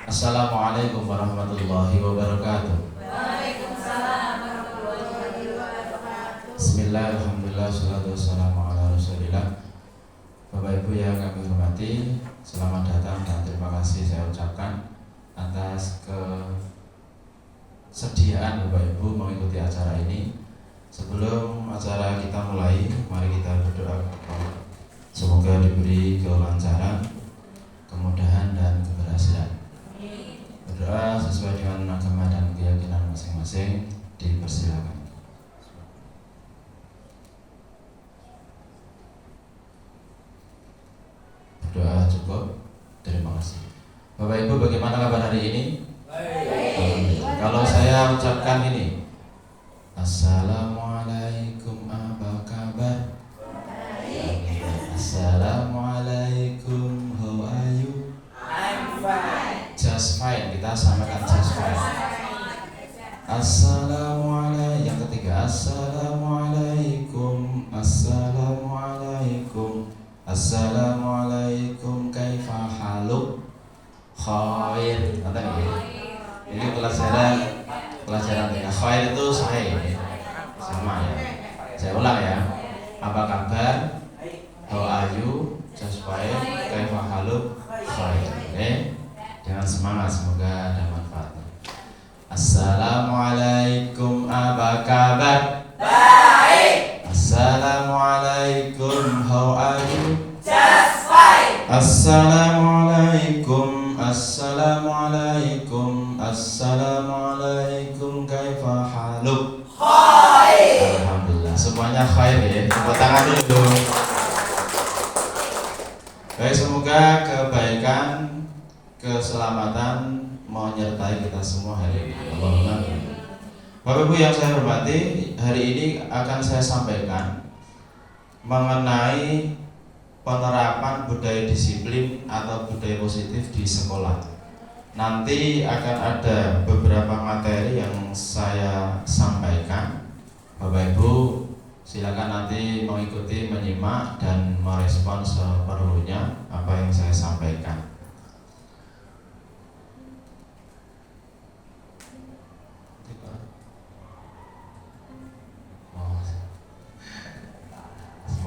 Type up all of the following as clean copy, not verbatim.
Assalamualaikum warahmatullahi wabarakatuh. Waalaikumsalam warahmatullahi wabarakatuh. Bismillahirrahmanirrahim. Wassalatu wassalamu ala rasulillah. Bapak Ibu yang kami hormati, selamat datang dan terima kasih saya ucapkan atas kesediaan Bapak Ibu mengikuti acara ini. Sebelum acara kita mulai, mari kita berdoa. Semoga diberi kelancaran, kemudahan dan keberhasilan. Berdoa sesuai dengan agama dan keyakinan masing-masing, dipersilakan. Berdoa cukup. Terima kasih. Bapak Ibu, bagaimana kabar hari ini? Baik. Kalau saya ucapkan ini, Assalamualaikum, apa kabar? Baik. Assalamualaikum, how are you? I'm fine. Just fine, kita samakan just fine. Assalamualaikum, yang ketiga, Assalamualaikum, Assalamualaikum, Assalamualaikum, kaifa haluk? Khair, kata ini pelajaran ya. Khair itu sahih, sama ya. Saya ulang ya. Apa kabar? How are you? Just fine. Kaifa haluk? Khair. Oke. Jangan semangat, semoga ada manfaatnya. Assalamualaikum, apa kabar? Baik. Assalamualaikum, how are you? Just fine. Assalamualaikum, Assalamualaikum, Assalamualaikum, kaifa haluk? Khair. Alhamdulillah, semuanya khair ya. Tepuk tangan dulu. Baik, semoga kebaikan, keselamatan menyertai kita semua hari ini. Allahumma amin. Bapak Ibu yang saya hormati, hari ini akan saya sampaikan mengenai penerapan budaya disiplin atau budaya positif di sekolah. Nanti akan ada beberapa materi yang saya sampaikan. Bapak Ibu silakan nanti mengikuti, menyimak dan merespon seperlunya apa yang saya sampaikan.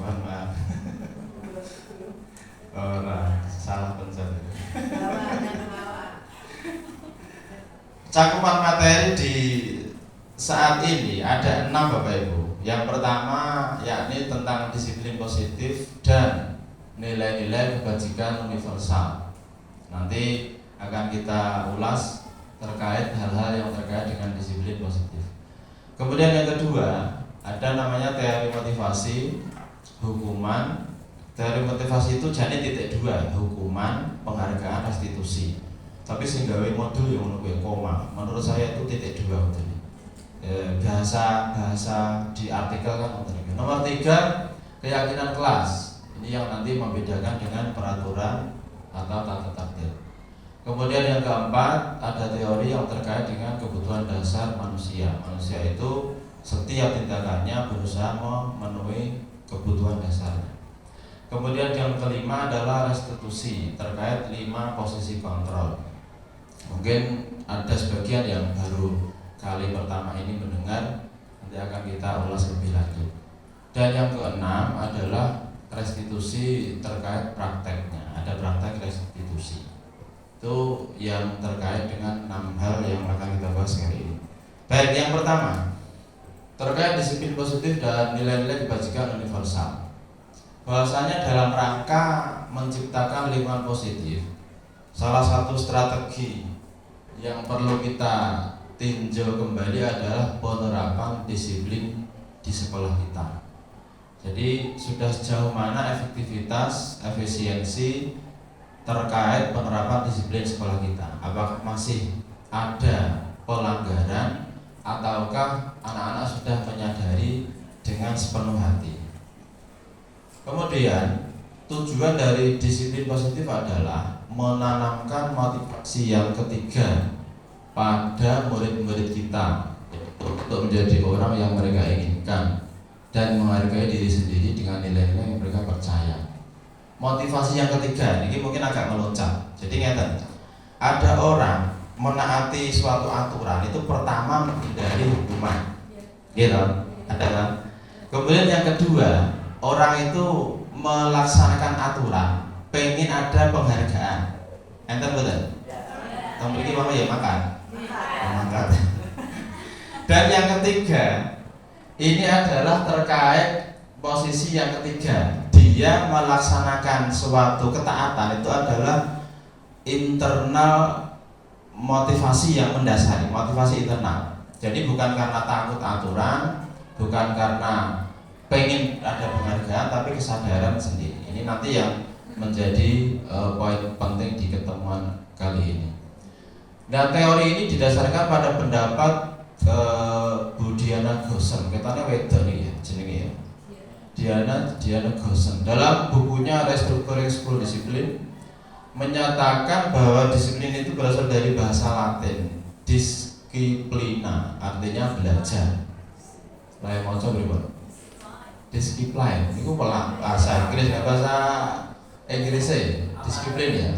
Mohon maaf. Salah pencet. Cakupan materi di saat ini ada 6 Bapak Ibu. Yang pertama yakni tentang disiplin positif dan nilai-nilai kebajikan universal. Nanti akan kita ulas terkait hal-hal yang terkait dengan disiplin positif. Kemudian yang kedua ada namanya teori motivasi, hukuman. Teori motivasi itu jadi titik 2, hukuman, penghargaan, restitusi. Tapi sehingga modul yang menurut koma, menurut saya itu titik 2 betul. Bahasa di artikel kan betul. Nomor 3, keyakinan kelas. Ini yang nanti membedakan dengan peraturan atau tata tertib. Kemudian yang keempat ada teori yang terkait dengan kebutuhan dasar manusia. Manusia itu setiap tindakannya berusaha memenuhi kebutuhan dasarnya. Kemudian yang kelima adalah restitusi terkait 5 posisi kontrol. Mungkin ada sebagian yang baru kali pertama ini mendengar, nanti akan kita ulas lebih lanjut. Dan yang keenam adalah restitusi terkait prakteknya. Ada praktek restitusi. Itu yang terkait dengan 6 hal yang akan kita bahas kali ini. Baik, yang pertama terkait disiplin positif dan nilai-nilai kebajikan universal. Bahwasanya dalam rangka menciptakan lingkungan positif, salah satu strategi yang perlu kita tinjau kembali adalah penerapan disiplin di sekolah kita. Jadi sudah sejauh mana efektivitas, efisiensi terkait penerapan disiplin sekolah kita? Apakah masih ada pelanggaran ataukah anak-anak sudah menyadari dengan sepenuh hati? Kemudian tujuan dari disiplin positif adalah menanamkan motivasi yang ketiga pada murid-murid kita untuk menjadi orang yang mereka inginkan dan menghargai diri sendiri dengan nilai-nilai yang mereka percaya. Motivasi yang ketiga ini mungkin agak meloncat. Jadi ngeten, ada orang menaati suatu aturan itu pertama menghindari hukuman, gitu, ada kan? Kemudian yang kedua, orang itu melaksanakan aturan, pengen ada penghargaan, enten betul? Kamu pergi mama ya makan, makan. Dan yang ketiga, ini adalah terkait posisi yang ketiga, dia melaksanakan suatu ketaatan itu adalah internal motivasi yang mendasari, motivasi internal. Jadi bukan karena takut aturan, bukan karena pengen ada penghargaan, tapi kesadaran sendiri. Ini nanti yang menjadi poin penting di ketemuan kali ini. Nah, teori ini didasarkan pada pendapat Diana Gosen, katanya wedon ya, jenenge ya. Diana Gosen dalam bukunya Restructuring School Discipline menyatakan bahwa disiplin itu berasal dari bahasa Latin disciplina, artinya belajar. Saya mau coba discipline, itu bahasa Inggris, nggak bahasa Inggris disiplin ya.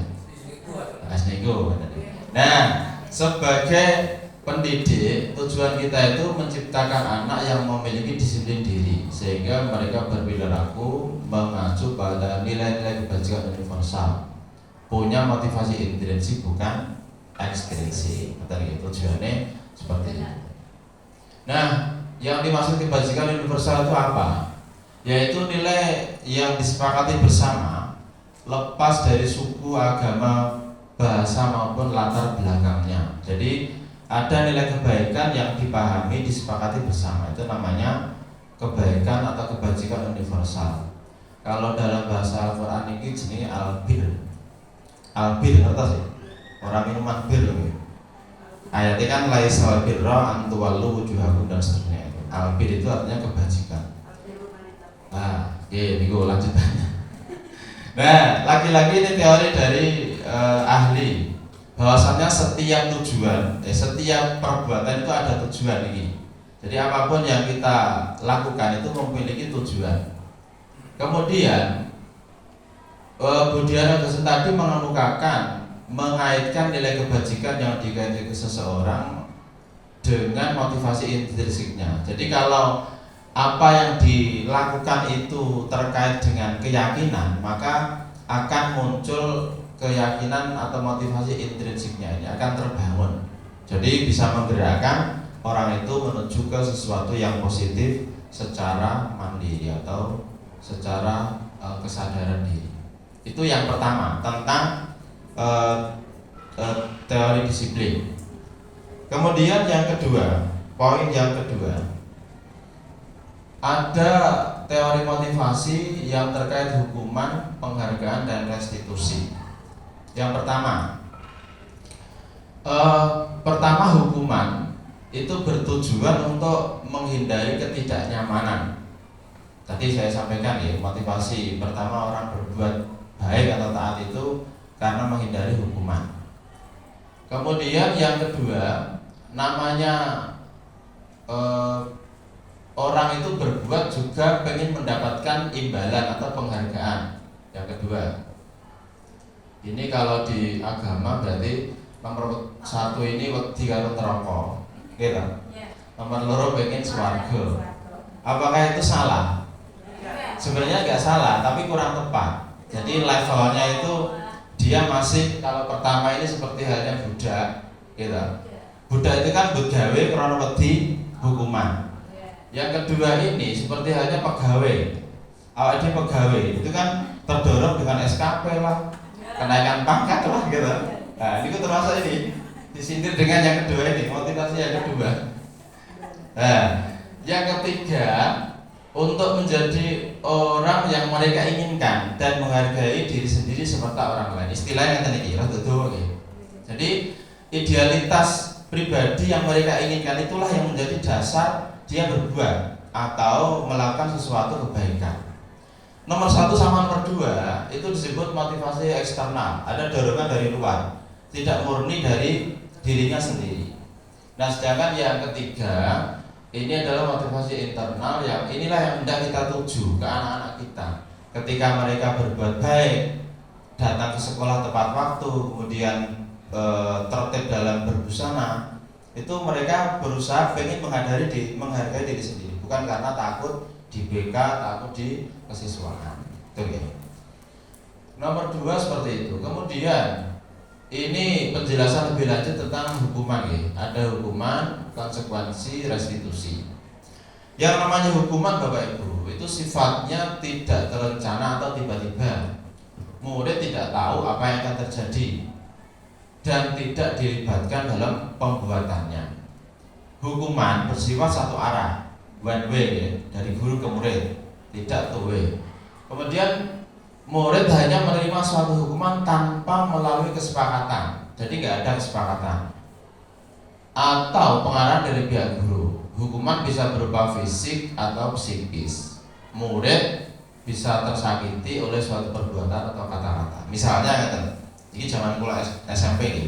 Nah, sebagai pendidik, tujuan kita itu menciptakan anak yang memiliki disiplin diri, sehingga mereka berperilaku mengacu pada nilai-nilai kebajikan universal, punya motivasi intrinsik bukan ekstrinsik. Tadi tujuannya seperti itu. Nah, yang dimaksud kebajikan universal itu apa? Yaitu nilai yang disepakati bersama, lepas dari suku, agama, bahasa maupun latar belakangnya. Jadi ada nilai kebaikan yang dipahami, disepakati bersama, itu namanya kebaikan atau kebajikan universal. Kalau dalam bahasa Al-Quran ini jenis albir. Albir ngerti sih? Orang minuman bir loh. Ayatnya kan laisal birra an tuwallu wujuhakum dan seterusnya. Albir itu artinya kebajikan. Nah, niku lanjutannya. Nah, lagi-lagi ini teori dari ahli bahwasannya setiap tujuan, setiap perbuatan itu ada tujuan ini. Jadi apapun yang kita lakukan itu memiliki tujuan. Kemudian Diana Gosen tadi mengemukakan, mengaitkan nilai kebajikan yang dikaitkan ke seseorang dengan motivasi intrinsiknya. Jadi kalau apa yang dilakukan itu terkait dengan keyakinan, maka akan muncul keyakinan atau motivasi intrinsiknya ini akan terbangun. Jadi bisa menggerakkan orang itu menuju ke sesuatu yang positif secara mandiri atau secara kesadaran diri. Itu yang pertama tentang teori disiplin. Kemudian yang kedua, poin yang kedua, ada teori motivasi yang terkait hukuman, penghargaan, dan restitusi. Yang pertama hukuman itu bertujuan untuk menghindari ketidaknyamanan. Tadi saya sampaikan ya, motivasi pertama orang berbuat baik atau taat itu karena menghindari hukuman. Kemudian yang kedua, namanya orang itu berbuat juga pengen mendapatkan imbalan atau penghargaan. Yang kedua, ini kalau di agama berarti nomor satu ini wedi karo neraka, gitu. Nomor loro pengen swarga. Apakah itu salah? Sebenarnya nggak salah, tapi kurang tepat. Jadi levelnya itu dia masih, kalau pertama ini seperti halnya budak, gitu. Budak itu kan begawe karena wedi hukuman. Yang kedua ini seperti halnya pegawai. Awak dia pegawai itu kan terdorong dengan SKP lah, kenaikan pangkat lah, gitu. Nah, ini termasuk ini disindir dengan yang kedua ini, motivasi yang kedua. Nah, yang ketiga, untuk menjadi orang yang mereka inginkan dan menghargai diri sendiri seperti orang lain. Istilahnya tadi kira tuh. Jadi idealitas pribadi yang mereka inginkan itulah yang menjadi dasar dia berbuat atau melakukan sesuatu kebaikan. Nomor satu sama nomor dua itu disebut motivasi eksternal. Ada dorongan dari luar, tidak murni dari dirinya sendiri. Nah, sedangkan yang ketiga ini adalah motivasi internal, yang inilah yang hendak kita tuju ke anak-anak kita. Ketika mereka berbuat baik, datang ke sekolah tepat waktu, kemudian tertib dalam berbusana, itu mereka berusaha pengen menghargai diri sendiri, bukan karena takut di BK, takut di kesiswaan. Itu ya. Nomor 2 seperti itu. Kemudian ini penjelasan lebih lanjut tentang hukuman ya. Ada hukuman, konsekuensi, restitusi. Yang namanya hukuman Bapak Ibu itu sifatnya tidak terencana atau tiba-tiba. Murid tidak tahu apa yang akan terjadi dan tidak dilibatkan dalam pembuatannya. Hukuman bersifat satu arah, one way ya, dari guru ke murid, tidak two way. Kemudian murid hanya menerima suatu hukuman tanpa melalui kesepakatan, jadi nggak ada kesepakatan atau pengarahan dari pihak guru. Hukuman bisa berupa fisik atau psikis. Murid bisa tersakiti oleh suatu perbuatan atau kata-kata. Misalnya ini zaman kula SMP ini.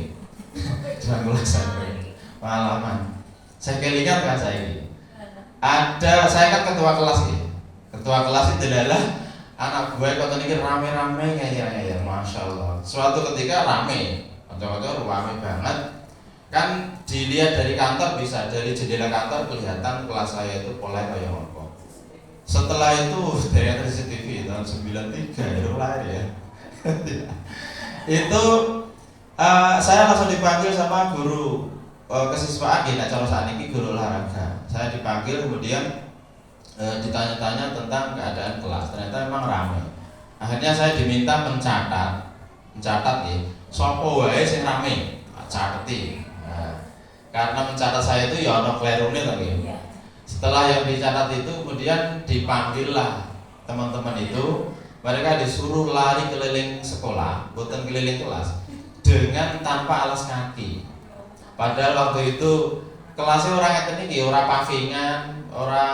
Zaman kula SMP. Pengalaman. Saya kelingan kan saya ini. Saya kan ketua kelas ya. Ketua kelas itu adalah anak gue kota ini rame-rame ngeyel-ngeyel, masya Allah. Suatu ketika rame, kocok-kocok rame banget. Kan dilihat dari kantor bisa, dari jendela kantor kelihatan kelas saya itu polai kayak apa. Setelah itu dari CCTV tahun 93 itu lahir ya. Itu saya langsung dipanggil sama guru kesiswaan ya, kalau saat ini guru olahraga. Saya dipanggil kemudian ditanya-tanya tentang keadaan kelas. Ternyata memang ramai. Akhirnya saya diminta mencatat ya. Sopo wae sing rame, cateti. Karena mencatat saya itu ya ono klerune to nggih. Setelah yang dicatat itu kemudian dipanggillah teman-teman itu, mereka disuruh lari keliling sekolah, bukan keliling kelas, dengan tanpa alas kaki. Padahal waktu itu kelasnya orang ngeten iki, ora pavingan, ora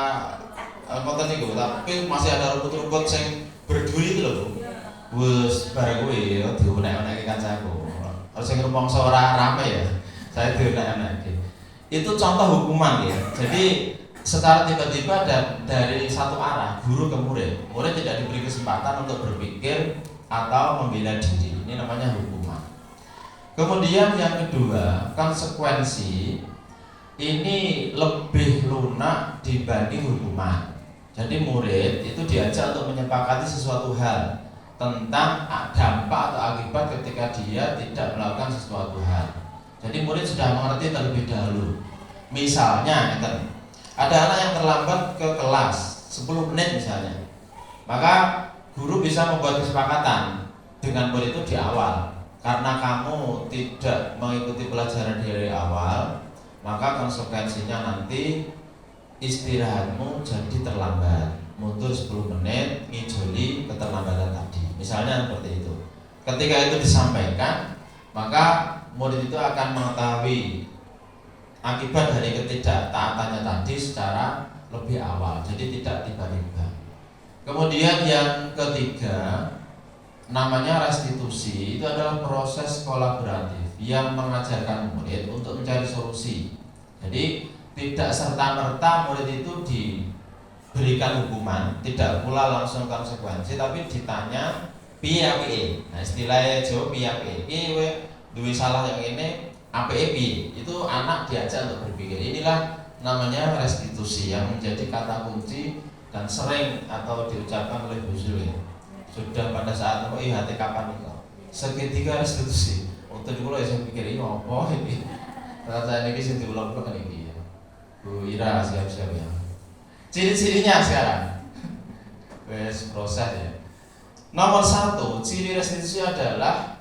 ngoten niku, tapi masih ada rumput-rumput sing berduri itu lho. Wes bareng kuwi ya diunek-uneki kancaku. Harus sing rumangsa ora rame ya. Saya diunek-uneki. Itu contoh hukuman ya. Jadi secara tiba-tiba dari satu arah, guru ke murid. Murid tidak diberi kesempatan untuk berpikir atau membela diri. Ini namanya hukuman. Kemudian yang kedua, konsekuensi ini lebih lunak dibanding hukuman. Jadi murid itu diajak untuk menyepakati sesuatu hal tentang dampak atau akibat ketika dia tidak melakukan sesuatu hal. Jadi murid sudah mengerti terlebih dahulu. Misalnya, ada anak yang terlambat ke kelas 10 menit misalnya, maka guru bisa membuat kesepakatan dengan murid itu di awal. Karena kamu tidak mengikuti pelajaran dari awal, maka konsekuensinya nanti istirahatmu jadi terlambat, mundur 10 menit, ngijoli keterlambatan tadi. Misalnya seperti itu. Ketika itu disampaikan, maka murid itu akan mengetahui akibat dari ketidaktaatannya tadi secara lebih awal, jadi tidak tiba-tiba. Kemudian yang ketiga, namanya restitusi. Itu adalah proses kolaboratif yang mengajarkan murid untuk mencari solusi. Jadi tidak serta-merta murid itu diberikan hukuman, tidak pula langsung konsekuensi, tapi ditanya piye. Nah istilahnya jawab piye. Duwe salah yang ini APEP itu anak diajak untuk berpikir. Inilah namanya restitusi yang menjadi kata kunci dan sering atau diucapkan oleh Bu Zul. Sudah pada saat IHT kapan itu segitiga restitusi. Waktu itu saya pikir ini apa ini. Ternyata ini sing diulang-ulang ini ya. Bu Ira siap-siap ya. Ciri-cirinya sekarang. Wes proses ya. Nomor 1, ciri restitusi adalah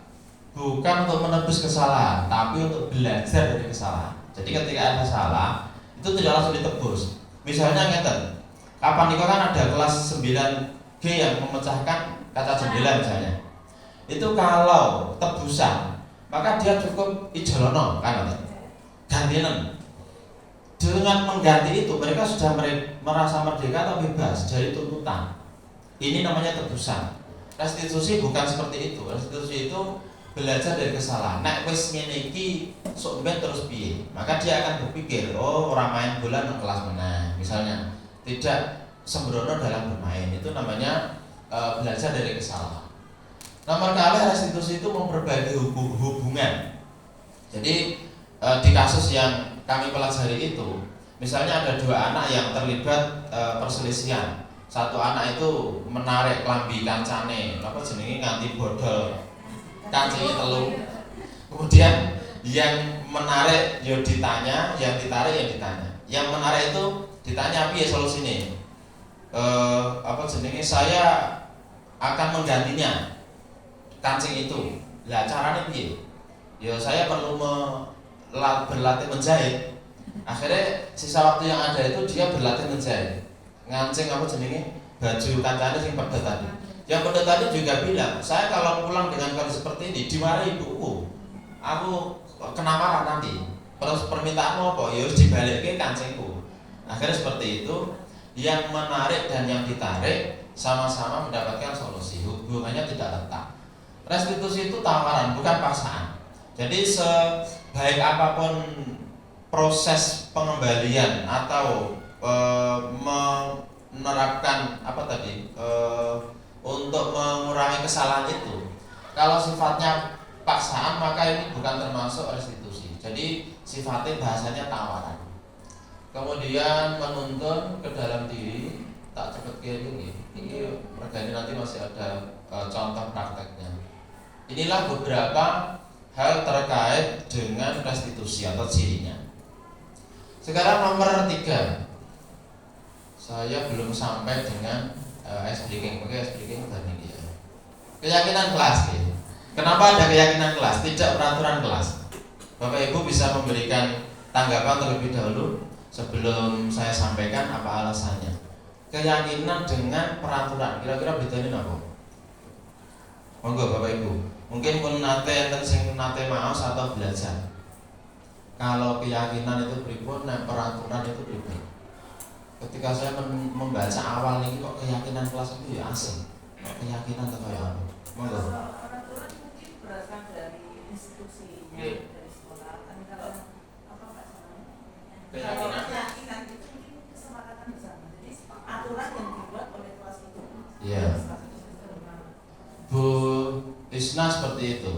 bukan untuk menebus kesalahan, tapi untuk belajar dari kesalahan. Jadi ketika ada salah, itu tidak langsung ditebus. Misalnya ngeten, kapan itu kan ada kelas 9G yang memecahkan kaca jendela misalnya. Itu kalau tebusan, maka dia cukup ijolono kan, gantian. Dengan mengganti itu mereka sudah merasa merdeka atau bebas dari tuntutan. Ini namanya tebusan. Restitusi bukan seperti itu. Restitusi itu belajar dari kesalahan. Nek wis ngene iki sok ben terus piye? Maka dia akan berpikir, oh orang main bola nang kelas mana? Misalnya, tidak sembrono dalam bermain. Itu namanya belajar dari kesalahan. Nomor kali restitusi itu memperbaiki hubungan Jadi di kasus yang kami pelajari itu, misalnya ada dua anak yang terlibat perselisihan. Satu anak itu menarik klambi kancane, apa jenenge nganti bodol kancingnya telu. Kemudian yang menarik ya ditanya, yang ditarik ya ditanya. Yang menarik itu ditanya piye solusine? Apa jenenge saya akan menggantinya kancing itu. Lah caranya piye? Ya saya perlu berlatih menjahit. Akhirnya sisa waktu yang ada itu dia berlatih menjahit. Ngancing apa jenenge baju kancane sing pedet tadi. Yang pedet tadi juga bilang, saya kalau pulang dengan kondisi seperti ini dimarahi ibuku. Aku kena marah nanti. Terus permintaanmu apa? Ya harus dibalikke kancingku. Akhirnya seperti itu, yang menarik dan yang ditarik sama-sama mendapatkan solusi. Hubungannya tidak retak. Restitusi itu tawaran, bukan paksaan. Jadi sebaik apapun proses pengembalian atau menerapkan apa tadi untuk mengurangi kesalahan itu, kalau sifatnya paksaan maka ini bukan termasuk restitusi. Jadi sifatnya bahasanya tawaran. Kemudian menuntun ke dalam diri, tak cepet kiri ini regane nanti masih ada contoh prakteknya. Inilah beberapa hal terkait dengan restitusi atau cirinya. Sekarang nomor 3. Saya belum sampai dengan ice breaking. Oke, ice breaking tadi ya. Keyakinan kelas ya. Kenapa ada keyakinan kelas, tidak peraturan kelas? Bapak Ibu bisa memberikan tanggapan terlebih dahulu sebelum saya sampaikan apa alasannya. Keyakinan dengan peraturan, kira-kira bedanya apa? Monggo Bapak Ibu. Mungkin pun nate enten sing nate maos atau belajar. Kalau keyakinan itu pripun, nah peraturan itu pripun. Ketika saya membaca awal ini kok keyakinan kelas itu ya asing. Keyakinan atau kayak apa? Monggo. Peraturan mungkin berasal dari institusinya, dari sekolah. Kalau apa Pak namanya? Keyakinan itu mungkin kesepakatan bersama. Jadi aturan yang dibuat oleh kelas itu. Iya. Bu Isna seperti itu.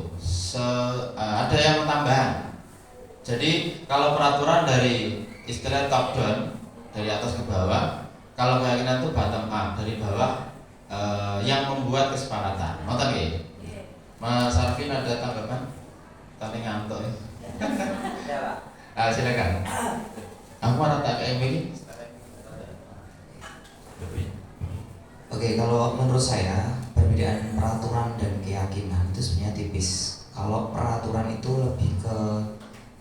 Ada yang tambahan. Jadi kalau peraturan dari istilah top down, dari atas ke bawah. Kalau keyakinan itu bottom up, dari bawah yang membuat kesepakatan. Nonton ya? Mas Arvin ada tanggapan? Tadi ngantuk ya. Ya Pak. Silakan. Aku ada tak kayak ini. Oke, kalau menurut saya perbedaan peraturan dan keyakinan itu sebenarnya tipis. Kalau peraturan itu lebih ke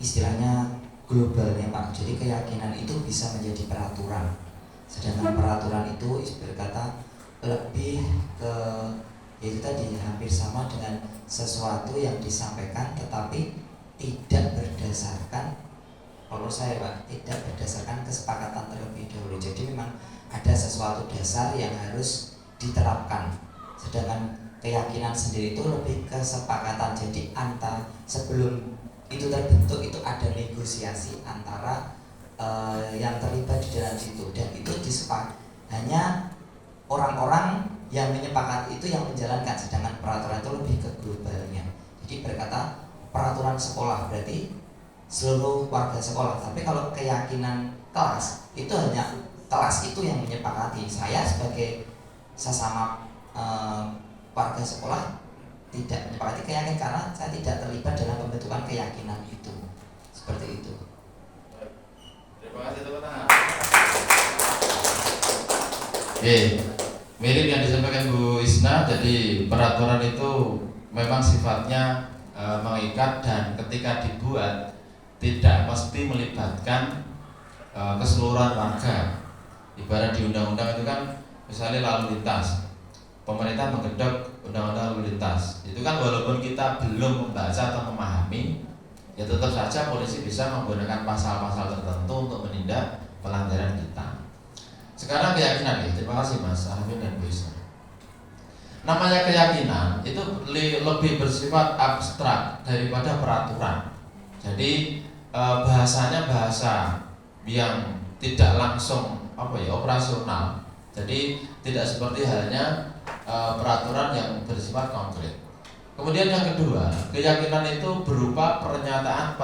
istilahnya globalnya Pak. Jadi keyakinan itu bisa menjadi peraturan. Sedangkan peraturan itu berkata lebih ke yaitu tadi hampir sama dengan sesuatu yang disampaikan tetapi tidak berdasarkan, kalau saya Pak, tidak berdasarkan kesepakatan terlebih dahulu. Jadi memang ada sesuatu dasar yang harus diterapkan. Sedangkan keyakinan sendiri itu lebih kesepakatan. Jadi sebelum itu terbentuk itu ada negosiasi antara yang terlibat di dalam situ, dan itu hanya orang-orang yang menyepakati itu yang menjalankan. Sedangkan peraturan itu lebih ke globalnya. Jadi berkata peraturan sekolah berarti seluruh warga sekolah. Tapi kalau keyakinan kelas itu hanya kelas itu yang menyepakati. Saya sebagai sesama warga sekolah tidak menyepakati keyakinan karena saya tidak terlibat dalam pembentukan keyakinan itu. Seperti itu. Terima kasih teman-teman. Mirip yang disampaikan Bu Isna. Jadi peraturan itu memang sifatnya mengikat dan ketika dibuat tidak mesti melibatkan keseluruhan warga. Ibarat di undang-undang itu kan misalnya lalu lintas, pemerintah menggedok undang-undang lalu lintas, itu kan walaupun kita belum membaca atau memahami, ya tetap saja polisi bisa menggunakan pasal-pasal tertentu untuk menindak pelanggaran kita. Sekarang keyakinan ya, terima kasih Mas Arvin dan Bu Isna. Namanya keyakinan itu lebih bersifat abstrak daripada peraturan. Jadi bahasanya bahasa yang tidak langsung operasional. Jadi tidak seperti halnya peraturan yang bersifat konkret. Kemudian yang kedua, keyakinan itu berupa pernyataan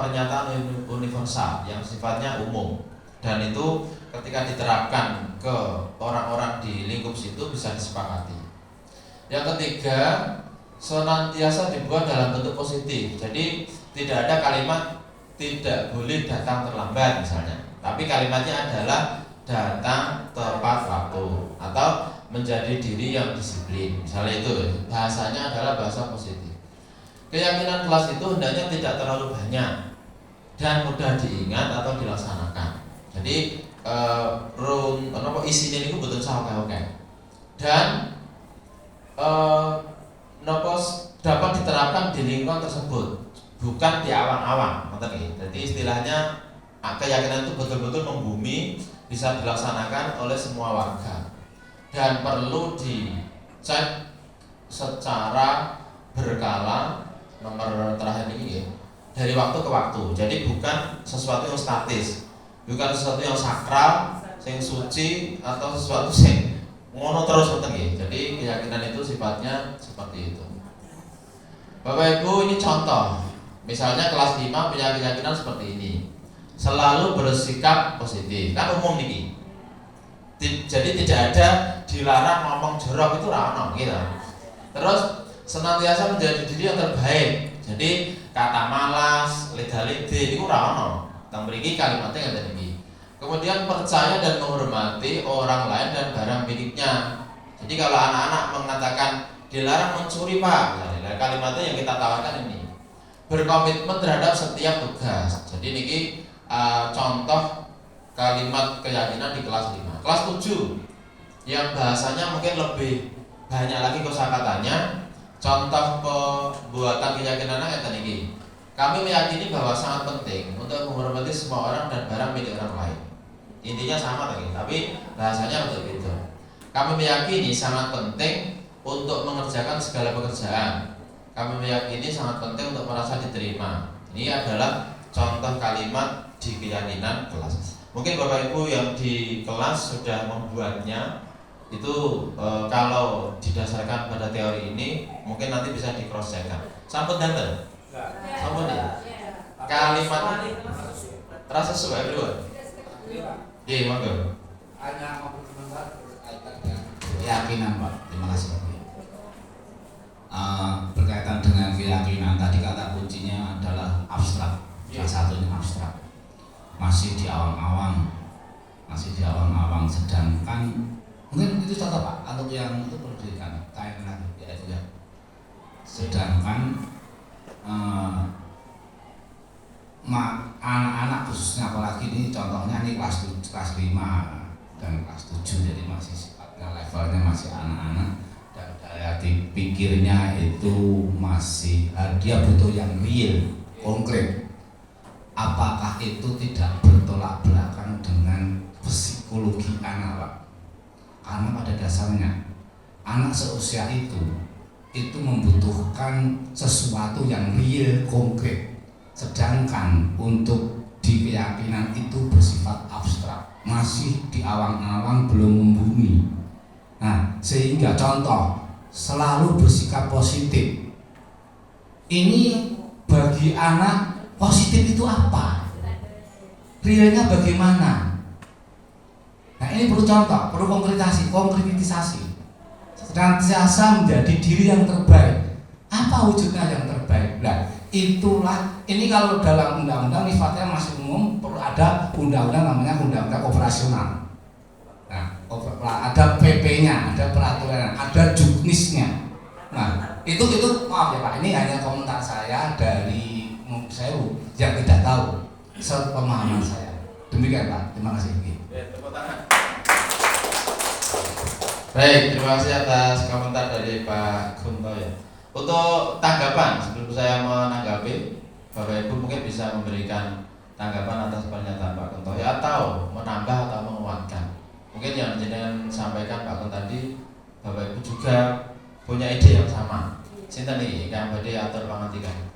universal yang sifatnya umum, dan itu ketika diterapkan ke orang-orang di lingkup situ bisa disepakati. Yang ketiga, senantiasa dibuat dalam bentuk positif. Jadi tidak ada kalimat tidak boleh datang terlambat misalnya, tapi kalimatnya adalah datang tepat waktu atau menjadi diri yang disiplin. Misalnya itu bahasanya adalah bahasa positif. Keyakinan kelas itu hendaknya tidak terlalu banyak dan mudah diingat atau dilaksanakan. Jadi isinya itu betul oke. Dan dapat diterapkan di lingkungan tersebut, bukan di awang-awang. Jadi istilahnya keyakinan itu betul-betul membumi, bisa dilaksanakan oleh semua warga dan perlu dicek secara berkala. Nomor terakhir ini ya, dari waktu ke waktu. Jadi bukan sesuatu yang statis, bukan sesuatu yang sakral, yang suci atau sesuatu yang ngono terus ya. Jadi keyakinan itu sifatnya seperti itu. Bapak Ibu, ini contoh. Misalnya kelas 5 punya keyakinan seperti ini. Selalu bersikap positif. Kan umum nih. Jadi tidak ada dilarang ngomong jorok, itu rano gitu. Terus senantiasa menjadi diri yang terbaik. Jadi kata malas, leda-lede itu rano. Tang mriki kalimatnya yang tadi. Kemudian percaya dan menghormati orang lain dan barang miliknya. Jadi kalau anak-anak mengatakan dilarang mencuri Pak, nah, kalimatnya yang kita tawarkan ini. Berkomitmen terhadap setiap tugas. Jadi niki contoh kalimat keyakinan di kelas 5. Kelas 7 yang bahasanya mungkin lebih banyak lagi kosakatanya. Contoh pembuatan keyakinan yang tadi. Kami meyakini bahwa sangat penting untuk menghormati semua orang dan barang milik orang lain. Intinya sama lagi, tapi bahasanya untuk itu. Kami meyakini sangat penting untuk mengerjakan segala pekerjaan. Kami meyakini sangat penting untuk merasa diterima. Ini adalah contoh kalimat di keyakinan kelas. Mungkin Bapak Ibu yang di kelas sudah membuatnya. Itu kalau didasarkan pada teori ini mungkin nanti bisa di cross checkkan. Sampun danten? Sampun ya? Kalimat rasa sesuai dulu. Iya, monggo. Hanya memperkenalkan berkaitan dengan keyakinan, Pak. Terima kasih, Pak. Berkaitan dengan keyakinan tadi kata kuncinya adalah abstrak. Salah satunya abstrak. Masih di awang-awang. Sedangkan mungkin itu contoh Pak, atau yang itu perlu diberikan kaitan ya itu ya. Sedangkan anak-anak khususnya apalagi ini contohnya ini kelas 5 dan kelas 7, jadi masih sifatnya levelnya masih anak-anak dan daya pikirnya itu masih dia butuh yang real, konkret. Apakah itu tidak bertolak belakang dengan psikologi anak Pak? Karena pada dasarnya anak seusia itu membutuhkan sesuatu yang real, konkret. Sedangkan untuk di keyakinan itu bersifat abstrak, masih di awang-awang, belum membumi. Nah, sehingga contoh selalu bersikap positif. Ini bagi anak positif itu apa? Realnya bagaimana? Nah, ini perlu contoh, perlu konkretisasi. Senantiasa menjadi diri yang terbaik. Apa wujudnya yang terbaik? Nah, itulah ini kalau dalam undang-undang sifatnya masih umum, perlu ada undang-undang namanya undang-undang operasional. Nah, ada PP-nya, ada peraturan, ada juknisnya. Nah, itu maaf ya Pak, ini hanya komentar saya dari saya yang tidak tahu, sepemahaman saya. Demikian Pak, terima kasih. Tepuk tangan. Baik, terima kasih atas komentar dari Pak Gunto ya. Untuk tanggapan, sebelum saya menanggapi, Bapak Ibu mungkin bisa memberikan tanggapan atas pernyataan Pak Gunto ya, atau menambah atau menguatkan. Mungkin yang jenengan sampaikan Pak Gunto tadi, Bapak Ibu juga punya ide yang sama. Sinten iki kang badhe atur pangandikan.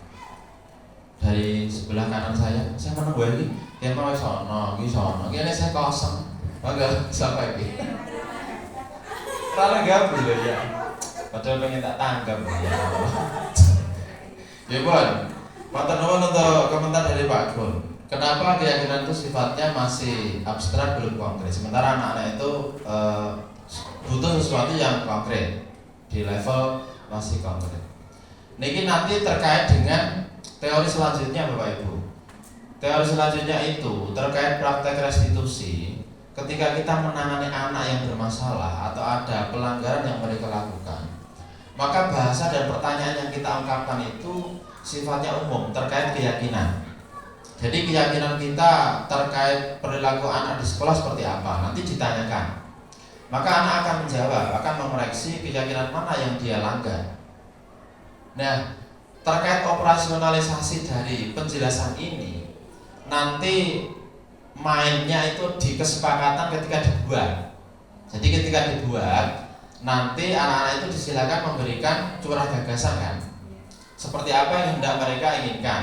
Dari sebelah kanan saya menunggu lagi. Yang mau sono, iki sono. Iki saya kosong. Mangga sampai iki. Salah gabul ya. Padahal pengen tak tanggap ya. Ya Bon, Pak nuwun untuk komentar dari Pak Gun. Kenapa keyakinan itu sifatnya masih abstrak belum konkret, sementara anak-anak itu butuh sesuatu yang konkret di level masih konkret. Niki nanti terkait dengan teori selanjutnya Bapak Ibu. Teori selanjutnya itu terkait praktek restitusi. Ketika kita menangani anak yang bermasalah atau ada pelanggaran yang mereka lakukan, maka bahasa dan pertanyaan yang kita ungkapkan itu sifatnya umum terkait keyakinan. Jadi keyakinan kita terkait perilaku anak di sekolah seperti apa nanti ditanyakan. Maka anak akan menjawab, akan mengoreksi keyakinan mana yang dia langgar. Nah, terkait operasionalisasi dari penjelasan ini, nanti mainnya itu di kesepakatan ketika dibuat. Jadi ketika dibuat, nanti anak-anak itu disilakan memberikan curah gagasan kan, seperti apa yang hendak mereka inginkan.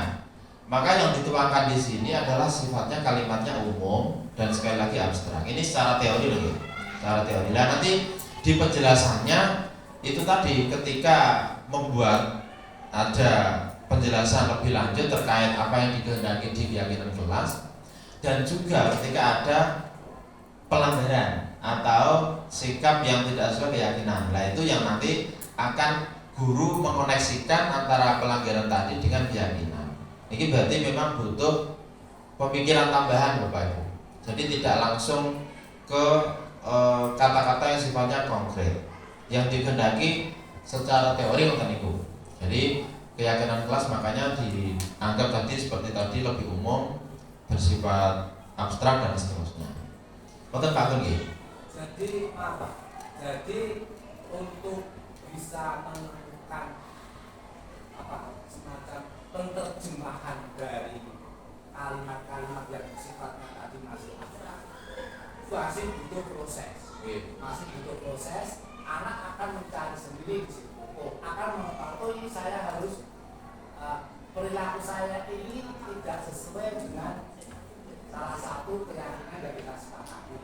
Maka yang dituangkan di sini adalah sifatnya kalimatnya umum dan sekali lagi abstrak. Ini secara teori loh, secara teori. Nah nanti di penjelasannya itu tadi ketika membuat ada penjelasan lebih lanjut terkait apa yang dikehendaki di keyakinan kelas, dan juga ketika ada pelanggaran atau sikap yang tidak sesuai keyakinan. Nah itu yang nanti akan guru mengoneksikan antara pelanggaran tadi dengan keyakinan. Ini berarti memang butuh pemikiran tambahan Bapak Ibu. Jadi tidak langsung ke kata-kata yang sifatnya konkret. Yang dikehendaki secara teori ngoten niku. Jadi keyakinan kelas makanya dianggap tadi seperti tadi lebih umum, bersifat abstrak dan seterusnya. Ngoten Pak Gun nggih. Jadi untuk bisa menemukan semacam penerjemahan dari kalimat-kalimat yang sifatnya tadi masih abstrak, masih butuh proses. Masih butuh proses. Anak akan mencari sendiri di situ. Akan mengetahui, oh ini saya harus perilaku saya ini tidak sesuai dengan salah satu keyakinan yang kita sepakati.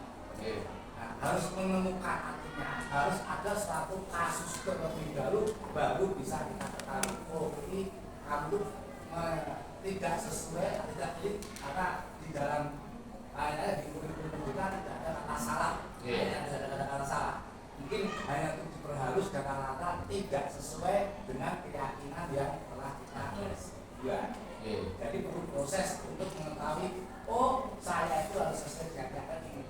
Nah, harus menemukan artinya, harus ada suatu kasus terlebih dahulu baru bisa kita ketahui. Oh ini kamu tidak sesuai, tidak ini karena di dalam ayatnya di kurikulum kita tidak ada kata salah, tidak ada kata salah. Mungkin hanya untuk diperhalus kata-kata tidak sesuai dengan keyakinan yang telah kita buat. Jadi perlu proses untuk mengetahui, oh saya itu harus sesuai dengan keyakinan ini.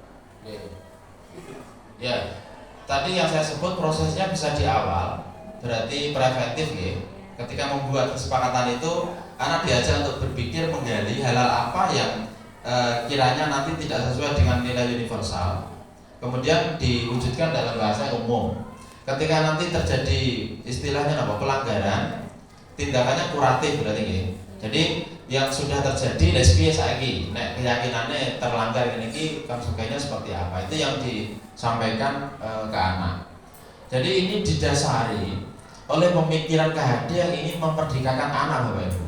Ya, tadi yang saya sebut prosesnya bisa di awal, berarti preventif ya. Ketika membuat kesepakatan itu, anak diajak untuk berpikir menggali hal-hal apa yang kiranya nanti tidak sesuai dengan nilai universal. Kemudian diwujudkan dalam bahasa yang umum. Ketika nanti terjadi istilahnya apa pelanggaran, tindakannya kuratif berarti ya. Jadi yang sudah terjadi lesbi saiki, nek keyakinannya terlanggar ini konsekuensinya seperti apa? Itu yang disampaikan ke anak. Jadi ini didasari oleh pemikiran KHD yang ingin memerdekakan anak Bapak Ibu.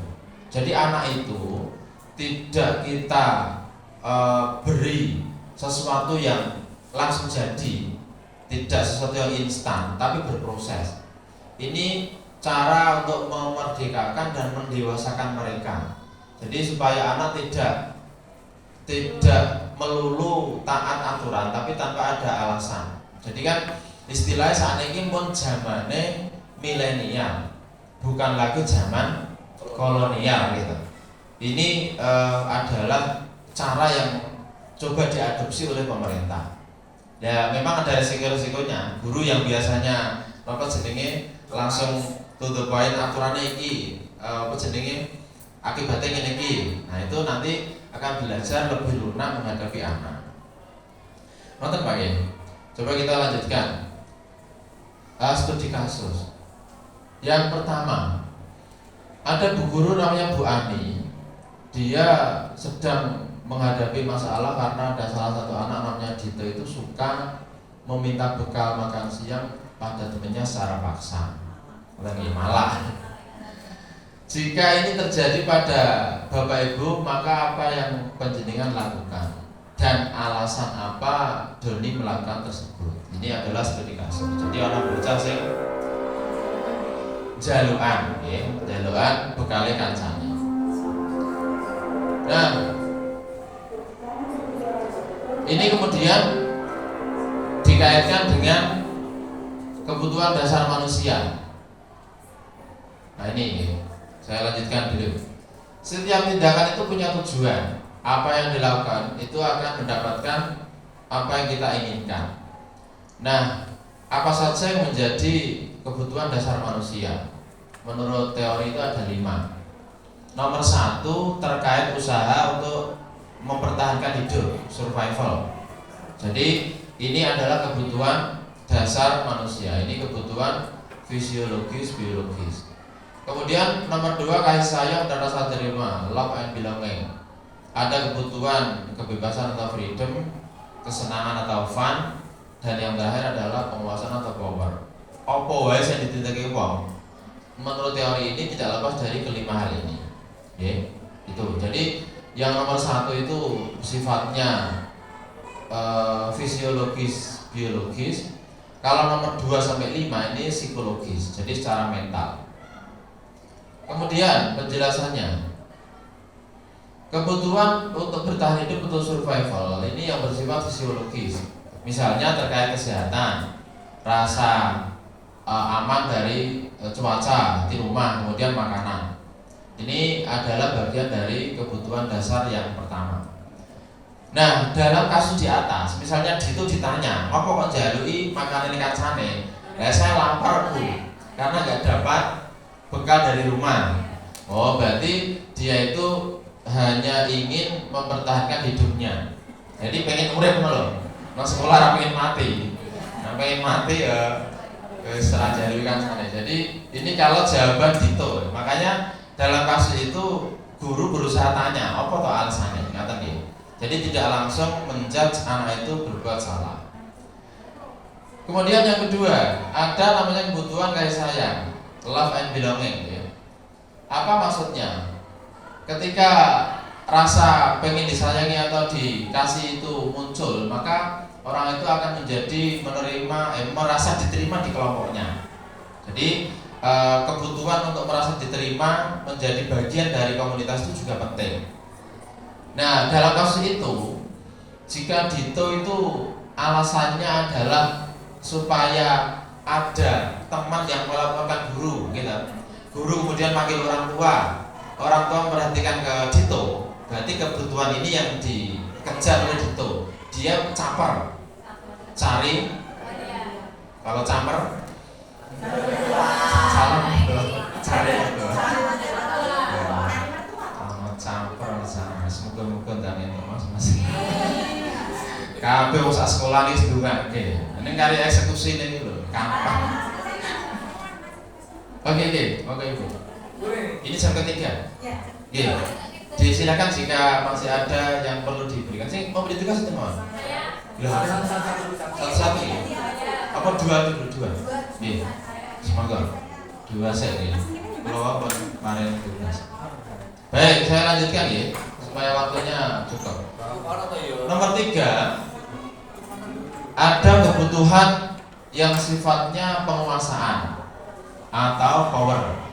Jadi anak itu tidak kita beri sesuatu yang langsung jadi, tidak sesuatu yang instan, tapi berproses. Ini cara untuk memerdekakan dan mendewasakan mereka. Jadi supaya anak tidak melulu taat aturan, tapi tanpa ada alasan. Jadi kan istilahnya saat ini pun zamane milenial, bukan lagi zaman kolonial gitu. Ini adalah cara yang coba diadopsi oleh pemerintah. Ya memang ada resiko-resikonya. Guru yang biasanya jenenge langsung to the point aturannya iki jenenge akibatnya ngene iki. Nah itu nanti akan belajar lebih lunak menghadapi anak. Nonton Pak ya. Coba kita lanjutkan studi kasus. Yang pertama, ada Bu Guru namanya Bu Ani. Dia sedang menghadapi masalah karena ada salah satu anak namanya Dito itu suka meminta bekal makan siang pada temannya secara paksa. Lagi malah. Jika ini terjadi pada Bapak Ibu, maka apa yang panjenengan lakukan dan alasan apa Doni melakukan tersebut? Ini adalah studi kasus. Jadi orang bocah sing jaluan, jaluan bekale kancane. Nah, ini kemudian dikaitkan dengan kebutuhan dasar manusia. Nah ini saya lanjutkan dulu. Setiap tindakan itu punya tujuan. Apa yang dilakukan itu akan mendapatkan apa yang kita inginkan. Nah, apa saja yang menjadi kebutuhan dasar manusia? Menurut teori itu ada 5. Nomor 1 terkait usaha untuk mempertahankan hidup, survival. Jadi ini adalah kebutuhan dasar manusia. Ini kebutuhan fisiologis, biologis. Kemudian nomor 2 kasih sayang dan rasa terima, love and belonging. Ada kebutuhan kebebasan atau freedom, kesenangan atau fun, dan yang terakhir adalah penguasaan atau power. Apa wae sing ditindakake wong? Menurut teori ini tidak lepas dari kelima hal ini. Itu. Jadi yang nomor 1 itu sifatnya fisiologis, biologis. Kalau nomor 2 sampai 5 ini psikologis, jadi secara mental. Kemudian penjelasannya, kebutuhan untuk bertahan hidup untuk survival ini yang bersifat fisiologis. Misalnya terkait kesehatan, rasa aman dari cuaca di rumah, kemudian makanan. Ini adalah bagian dari kebutuhan dasar yang pertama. Nah, dalam kasus di atas, misalnya Dito ditanya, apa kok jalui makan ini kancane? Nah, saya lapar Bu, karena nggak dapat bekal dari rumah. Oh, berarti dia itu hanya ingin mempertahankan hidupnya. Jadi pengen urip loh. Nah, sekolah pengen mati. Nah, pengen mati ya setelah jalui kancane. Jadi ini kalau jawaban Dito. Makanya dalam kasus itu guru berusaha tanya, apa toh alasannya? Ngaten nggih. Jadi tidak langsung menjudge anak itu berbuat salah. Kemudian yang kedua, ada namanya kebutuhan kasih sayang, love and belonging. Apa maksudnya? Ketika rasa pengen disayangi atau dikasih itu muncul, maka orang itu akan menjadi merasa diterima di kelompoknya. Jadi kebutuhan untuk merasa diterima menjadi bagian dari komunitas itu juga penting. Nah, dalam kasus itu, jika Dito itu alasannya adalah supaya ada teman yang melaporkan guru, gitu. Guru kemudian manggil orang tua memperhatikan ke Dito, berarti kebutuhan ini yang dikejar oleh Dito. Dia caper, cari, kalau caper, cari itu. Caper sama, semoga-moga ndang entuk Mas. Kabeh wong sak sekolah iki ndongake. Ning kari eksekusi iki lho, kapan? Oke, Ibu. Ini jam ketiga. Iya. Disilakan jika masih ada yang perlu diberikan. Sing mau beri tugas teman. Satu-satu ya. Apa dua? Iya. Semoga 2 set ya. Kalau apa kemarin tugas. Baik, saya lanjutkan ya, supaya waktunya cukup. Nomor 3, ada kebutuhan yang sifatnya penguasaan atau power.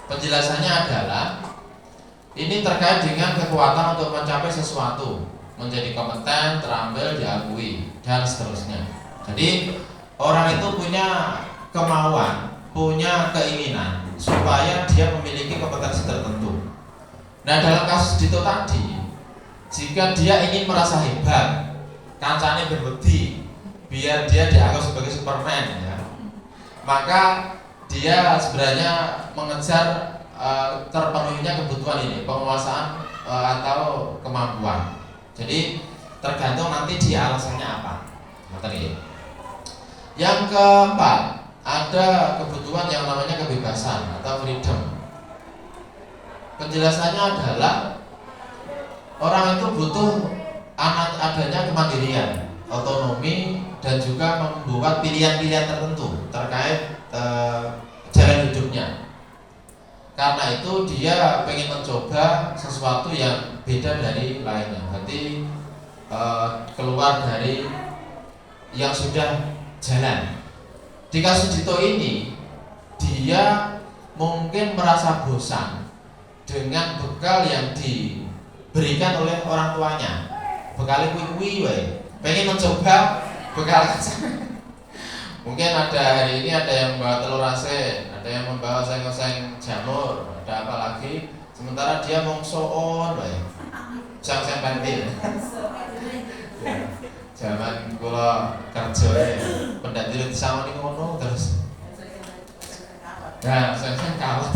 Penjelasannya adalah ini terkait dengan kekuatan untuk mencapai sesuatu, menjadi kompeten, terampil, diakui, dan seterusnya. Jadi orang itu punya kemauan, punya keinginan supaya dia memiliki kompetensi tertentu. Nah, dalam kasus Dito tadi, jika dia ingin merasa hebat, kancane berbudi, biar dia dianggap sebagai Superman, ya, maka dia sebenarnya mengejar terpenuhinya kebutuhan ini, penguasaan atau kemampuan. Jadi tergantung nanti dia alasannya apa. Yang keempat, ada kebutuhan yang namanya kebebasan atau freedom. Penjelasannya adalah orang itu butuh adanya kemandirian, otonomi, dan juga membuat pilihan-pilihan tertentu terkait jalan hidupnya. Karena itu dia pengen mencoba sesuatu yang beda dari lainnya. Berarti keluar dari yang sudah jalan. Di kasus Dito ini, dia mungkin merasa bosan dengan bekal yang diberikan oleh orang tuanya. Bekal kuwi pengen mencoba bekal mungkin ada hari ini ada yang membawa telur asin, ada yang membawa oseng-oseng jamur, ada apa lagi, sementara dia mongsoon sang pentil. Zaman kula kerja pendatil disawani ngono terus. Nah, saya kawat.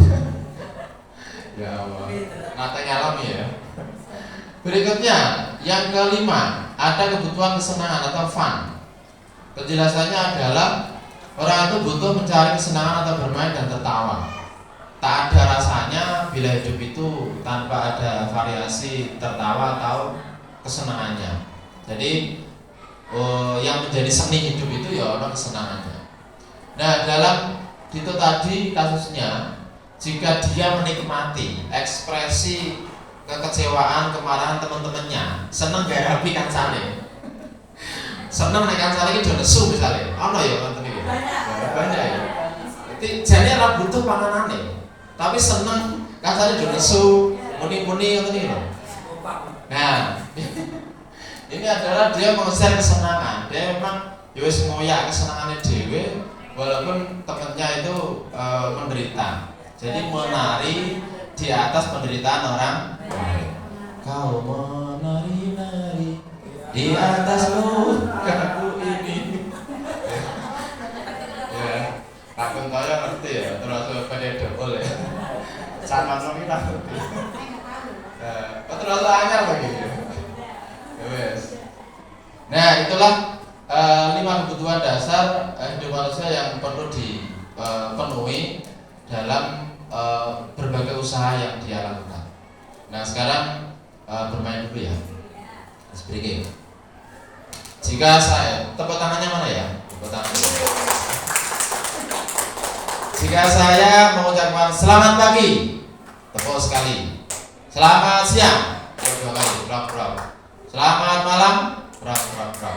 Ya Allah. Nate ngalami ya. Berikutnya, yang kelima, ada kebutuhan kesenangan atau fun. Penjelasannya adalah orang itu butuh mencari kesenangan atau bermain dan tertawa. Tak ada rasanya bila hidup itu tanpa ada variasi tertawa atau kesenangannya. Jadi yang menjadi seni hidup itu ya orang kesenangannya. Nah, dalam itu tadi kasusnya, jika dia menikmati ekspresi kekecewaan, kemarahan teman-temannya, seneng gaya rapi kancane, seneng nek kancane iki do nesu misale, ana ya ngoten iki. Banyak ya. Jane ora butuh panganane, tapi seneng kancane do nesu, muni-muni ngoten iki lho. Nah, ini adalah dia mengejar kesenangan. Dia memang ya wis ngoyak kesenangane dhewe walaupun temannya itu menderita. Jadi menari di atas penderitaan orang lain. Kau menari-nari di atas lukaku ini. Ya, Pak Kuntoyo ngerti ya, terus pada double ya. Sama nomi lah ngerti. Terus anyar lagi. Yes. Nah, itulah 5 kebutuhan dasar hidup manusia yang perlu dipenuhi dalam berbagai usaha yang dia lakukan. Nah, sekarang bermain dulu ya. Sedikit. Jika saya, tepuk tangannya mana ya? Tepuk tangan. Jika saya mengucapkan selamat pagi, tepuk sekali. Selamat siang, dua kali, bravo. Selamat malam, bravo.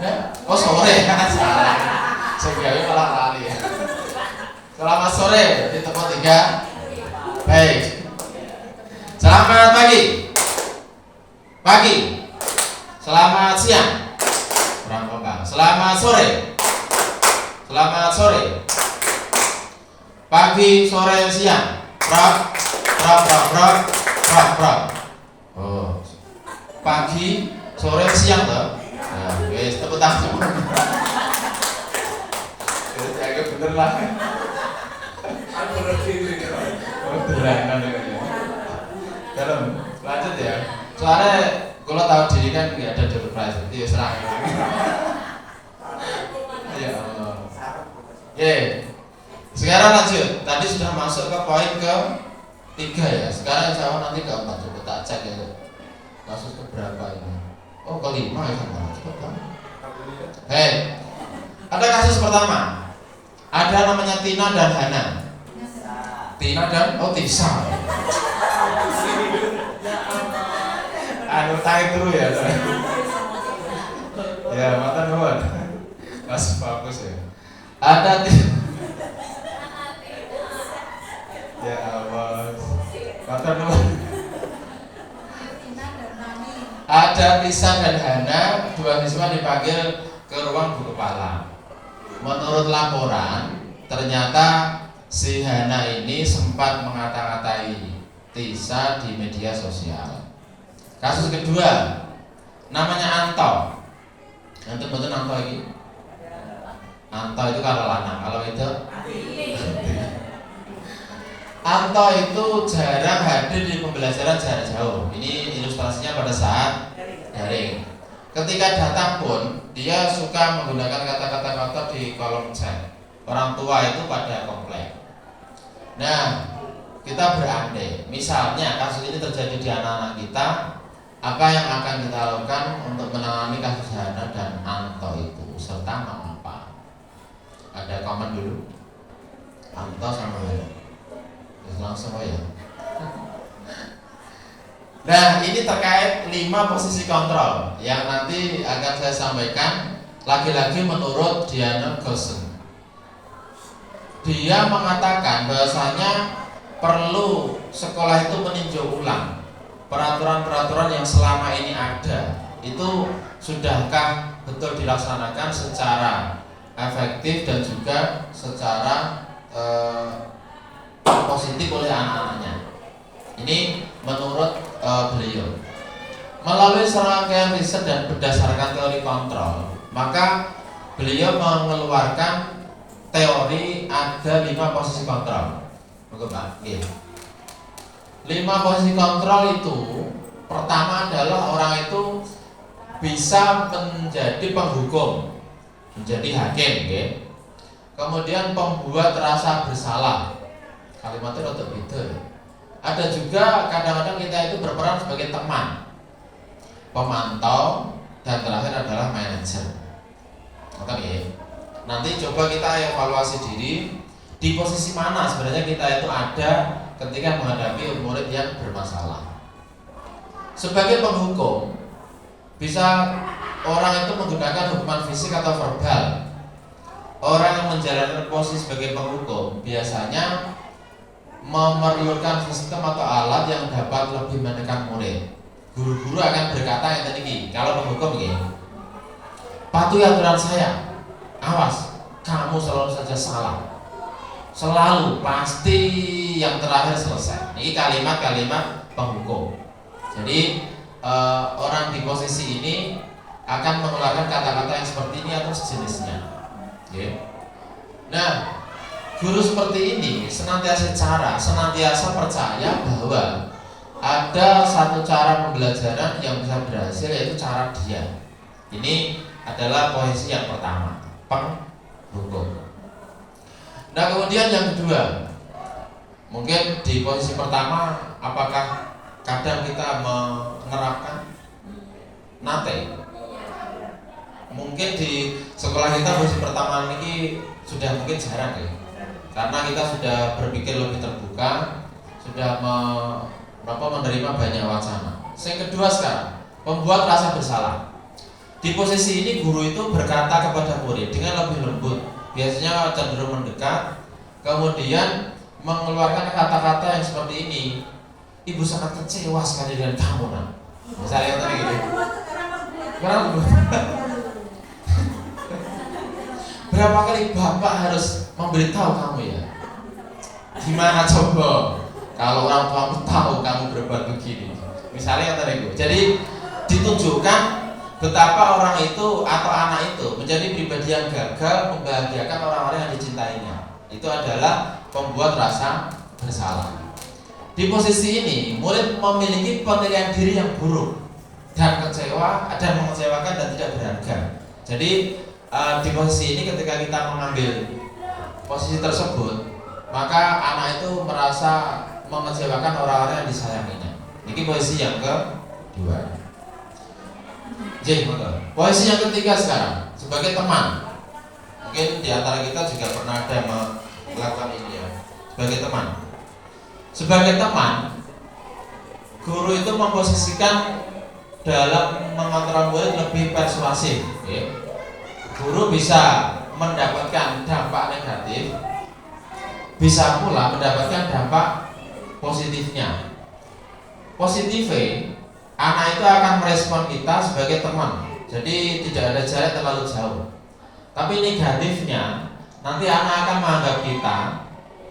Ya? Oh sore, salah. Saya malah lali ya. Selamat sore, di tepuk 3. Baik. Selamat pagi. Selamat siang. Berapa Bang? Selamat sore. Pagi, sore, siang. Brap. Oh. Pagi, sore, siang toh. Nah, wes tepuk tangan. Jaga bener lah. Dalam lanjut ya. Soalnya kalau tahu diri kan nggak ada door prize, itu serang. Ya Allah. Oke. Sekarang lanjut. Tadi sudah masuk ke poin ke-3 ya. Sekarang insya Allah nanti ke-4 coba tak cek ya. Kasus keberapa ini? Oh ke-5 ya sama. Coba. Hei. Ada kasus pertama. Ada namanya Tina dan Hana. Tina dan Tisa. Tarik dulu ya. Ya, mata nuwun. Mas bagus ya. Ada ya Allah. Mata nuwun. Ada Tisa dan Hana, dua siswa dipanggil ke ruang guru kepala. Menurut laporan, ternyata si Hana ini sempat mengata-ngatai Tisa di media sosial. Kasus kedua, namanya Anto. Nanti betul Anto ini. Anto itu kalau lanang, kalau itu Anto itu jarang hadir di pembelajaran jarak jauh. Ini ilustrasinya pada saat daring. Ketika datang pun, dia suka menggunakan kata-kata kotor di kolom chat. Orang tua itu pada komplain. Nah, kita berandai, misalnya kasus ini terjadi di anak-anak kita, apa yang akan kita lakukan untuk menangani kasus Hana dan Anto itu, serta mau apa? Ada komen dulu. Anto sama Hana. Langsung ya. Nah, ini terkait 5 posisi kontrol yang nanti akan saya sampaikan lagi-lagi menurut Diana Gossen. dia mengatakan bahwasanya perlu sekolah itu meninjau ulang peraturan-peraturan yang selama ini ada, itu sudahkah betul dilaksanakan secara efektif dan juga secara positif oleh anak-anaknya. Ini menurut beliau. Melalui serangkaian riset dan berdasarkan teori kontrol, maka beliau mengeluarkan teori ada 5 posisi kontrol. Oke, Pak. 5 posisi kontrol itu, pertama adalah orang itu bisa menjadi penghukum, menjadi hakim, okay? Kemudian pembuat rasa bersalah. Kalimatnya rada beda. Ada juga kadang-kadang kita itu berperan sebagai teman, pemantau, dan terakhir adalah manajer. Oke, ya. Nanti coba kita evaluasi diri di posisi mana sebenarnya kita itu ada ketika menghadapi murid yang bermasalah. Sebagai penghukum, bisa orang itu menggunakan hukuman fisik atau verbal. Orang yang menjalankan posisi sebagai penghukum biasanya memerlukan sistem atau alat yang dapat lebih menekan murid. Guru-guru akan berkata yang tadi, kalau penghukum gini, patuhi aturan saya, awas, kamu selalu saja salah, selalu pasti yang terakhir selesai. Ini kalimat-kalimat penghukum. Jadi orang di posisi ini akan mengeluarkan kata-kata yang seperti ini atau sejenisnya. Okay. Nah, guru seperti ini senantiasa percaya bahwa ada satu cara pembelajaran yang bisa berhasil, yaitu cara dia. Ini adalah posisi yang pertama, penghukum. Nah, kemudian yang kedua, mungkin di posisi pertama, apakah kadang kita menerapkan nate? Mungkin di sekolah kita posisi pertama ini sudah mungkin jarang ya, karena kita sudah berpikir lebih terbuka, sudah menerima banyak wacana. Yang kedua sekarang, membuat rasa bersalah. Di posisi ini guru itu berkata kepada murid dengan lebih lembut, biasanya cenderung mendekat, kemudian mengeluarkan kata-kata yang seperti ini. Ibu sangat kecewa sekali dengan kamu, nak. Misalnya tadi gitu. Berapa kali bapak harus memberitahu kamu ya? Gimana coba kalau orang tuamu tahu kamu berbuat begini? Misalnya tadi gitu. Jadi ditunjukkan betapa orang itu atau anak itu menjadi pribadi yang gagal membahagiakan orang-orang yang dicintainya. Itu adalah pembuat rasa bersalah. Di posisi ini, murid memiliki penilaian diri yang buruk dan kecewa dan mengecewakan dan tidak berharga. Jadi di posisi ini ketika kita mengambil posisi tersebut, maka anak itu merasa mengecewakan orang-orang yang disayanginya. Ini posisi yang kedua. Jadi, posisi yang ketiga sekarang sebagai teman. Mungkin di antara kita juga pernah ada melakukan ini ya, sebagai teman. Sebagai teman, guru itu memposisikan dalam mengontrol murid lebih persuasif. Ya. Guru bisa mendapatkan dampak negatif, bisa pula mendapatkan dampak positifnya. Positifnya, anak itu akan merespon kita sebagai teman, jadi tidak ada jarak terlalu jauh. Tapi negatifnya, nanti anak akan menganggap kita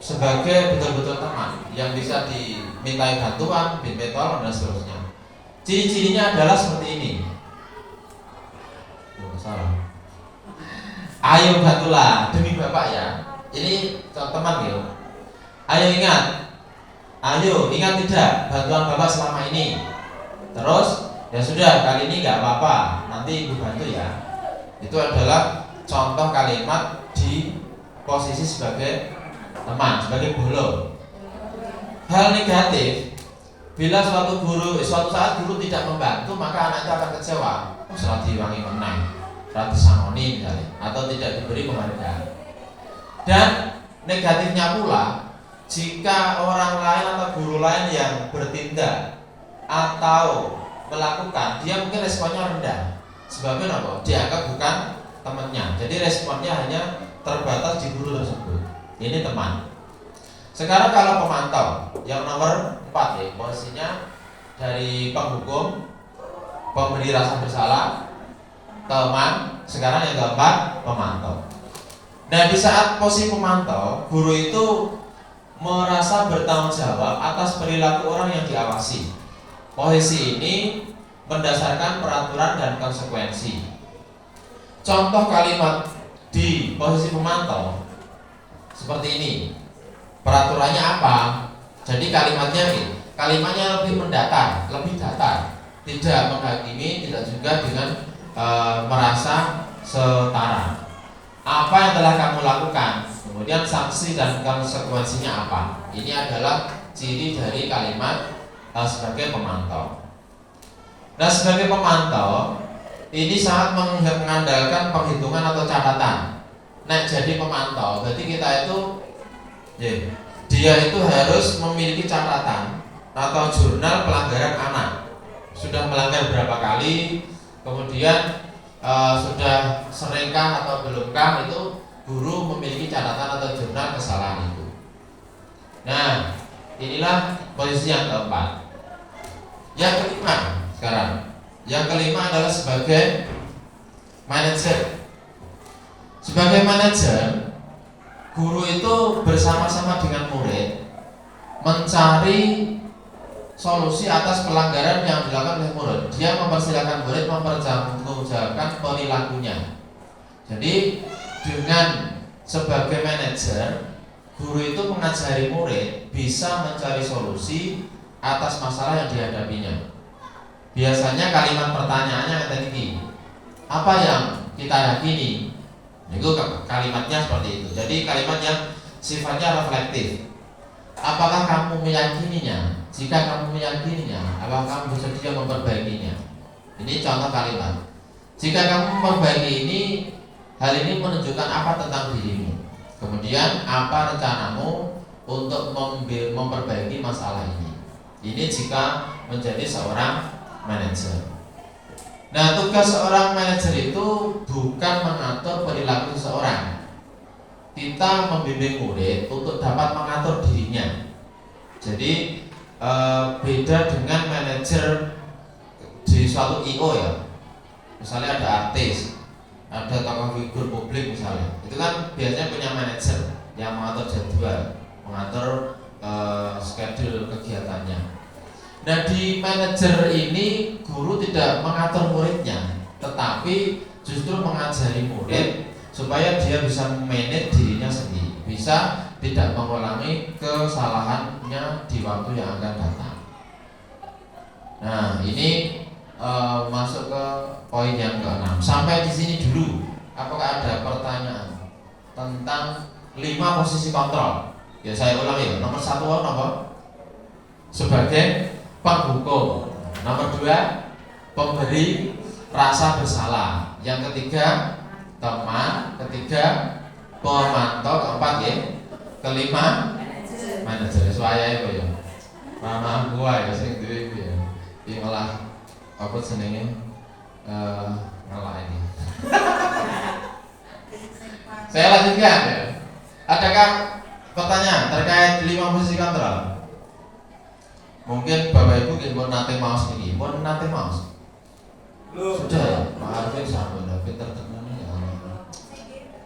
sebagai betul-betul teman yang bisa dimintai bantuan, diminta dan seterusnya. Ciri-cirinya adalah seperti ini. Salah. Ayo bantulah demi bapak ya. Ini teman gitu. Ayo ingat tidak bantuan bapak selama ini. Terus ya sudah, kali ini nggak apa-apa, nanti ibu bantu ya. Itu adalah contoh kalimat di posisi sebagai teman, sebagai bolo. Hal negatif, bila suatu saat guru tidak membantu, maka anak itu akan kecewa. Salah diwangi menang, salah disangoni misalnya, atau tidak diberi penghargaan. Dan negatifnya pula, jika orang lain atau guru lain yang bertindak atau melakukan, dia mungkin responnya rendah. Sebabnya apa? Dianggap bukan temannya. Jadi responnya hanya terbatas di guru tersebut. Ini teman. Sekarang kalau pemantau yang nomor 4 ya, posisinya dari penghukum, pemberi rasa bersalah, teman. Sekarang yang keempat pemantau. Nah, di saat posisi pemantau, guru itu merasa bertanggung jawab atas perilaku orang yang diawasi. Posisi ini berdasarkan peraturan dan konsekuensi. Contoh kalimat di posisi pemantau seperti ini. Peraturannya apa? Jadi kalimatnya lebih mendatar, lebih datar, tidak menghakimi, tidak juga dengan merasa setara. Apa yang telah kamu lakukan, kemudian sanksi dan konsekuensinya apa? Ini adalah ciri dari kalimat sebagai pemantau. Nah, sebagai pemantau ini sangat mengandalkan penghitungan atau catatan. Nah, jadi pemantau, berarti kita itu dia itu harus memiliki catatan atau jurnal pelanggaran anak. Sudah melanggar berapa kali, kemudian sudah seringkah atau belumkah, itu guru memiliki catatan atau jurnal kesalahan itu. Nah, inilah posisi yang keempat. Yang kelima sekarang. Yang kelima adalah sebagai manajer. Sebagai manajer, guru itu bersama-sama dengan murid mencari solusi atas pelanggaran yang dilakukan oleh murid. Dia mempersilahkan murid mempertanggungjawabkan perilakunya. Jadi dengan sebagai manajer, guru itu mengajari murid bisa mencari solusi atas masalah yang dihadapinya. Biasanya kalimat pertanyaannya tadi, apa yang kita yakini? Itu kalimatnya seperti itu. Jadi kalimat yang sifatnya reflektif. Apakah kamu meyakininya? Jika kamu meyakininya, apakah kamu bersedia memperbaikinya? Ini contoh kalimat. Jika kamu memperbaiki ini, hal ini menunjukkan apa tentang dirimu? Kemudian apa rencanamu untuk memperbaiki masalah ini? Ini jika menjadi seorang manajer. Nah, tugas seorang manajer itu bukan mengatur perilaku seseorang. Kita membimbing murid untuk dapat mengatur dirinya. Jadi beda dengan manajer di suatu IO ya. Misalnya ada artis, ada tokoh figur publik misalnya. Itu kan biasanya punya manajer yang mengatur jadwal, mengatur schedule kegiatannya. Nah, di manajer ini guru tidak mengatur muridnya, tetapi justru mengajari murid supaya dia bisa manage dirinya sendiri, bisa tidak mengulangi kesalahannya di waktu yang akan datang. Nah, ini masuk ke poin yang ke-6. Sampai di sini dulu. Apakah ada pertanyaan tentang 5 posisi kontrol? Ya, saya ulang ya. Nomor 1 apa? Sebagai penghukum. Nomor 2, pemberi rasa bersalah. Yang ketiga, teman. Ketiga, pemantau. Keempat ya. Kelima, manajer. Suaya itu ya. Mama gua ya sing duwe iki ya. Iki malah apa jenenge ngalah ini. Saya lanjutkan ya. Adakah pertanyaan terkait 5 posisi kontrol? Mungkin Bapak Ibu ingin nate maos ini, pun nate maos. Sudah ya, Pak Arvin sama David terkenal ya.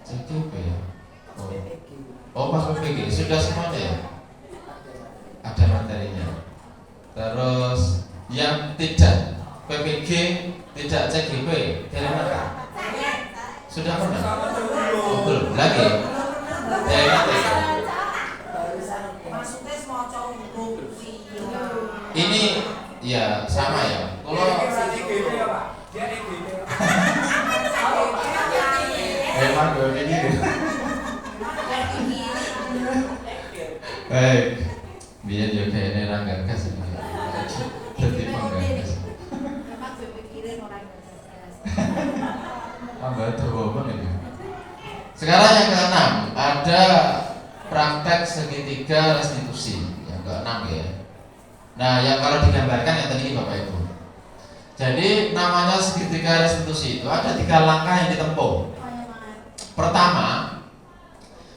CGP ya. Oh, pas PPG sudah semuanya ya. Ada materinya. Terus yang tidak PPG, tidak CGP, dari mana? Sudah pernah? Oh, belum lagi. Dari mana? Ini ya sama ya. Kalau memang begini. Baik, biar juga ini rangga kasih. Jadi penggagas. Tambah dua ini. Sekarang yang ke-6 ada praktek segitiga restitusi. Yang ke-6 ya. Nah, yang kalau digambarkan yang tadi Bapak Ibu. Jadi namanya segitiga restitusi itu ada 3 langkah yang ditempuh. Pertama,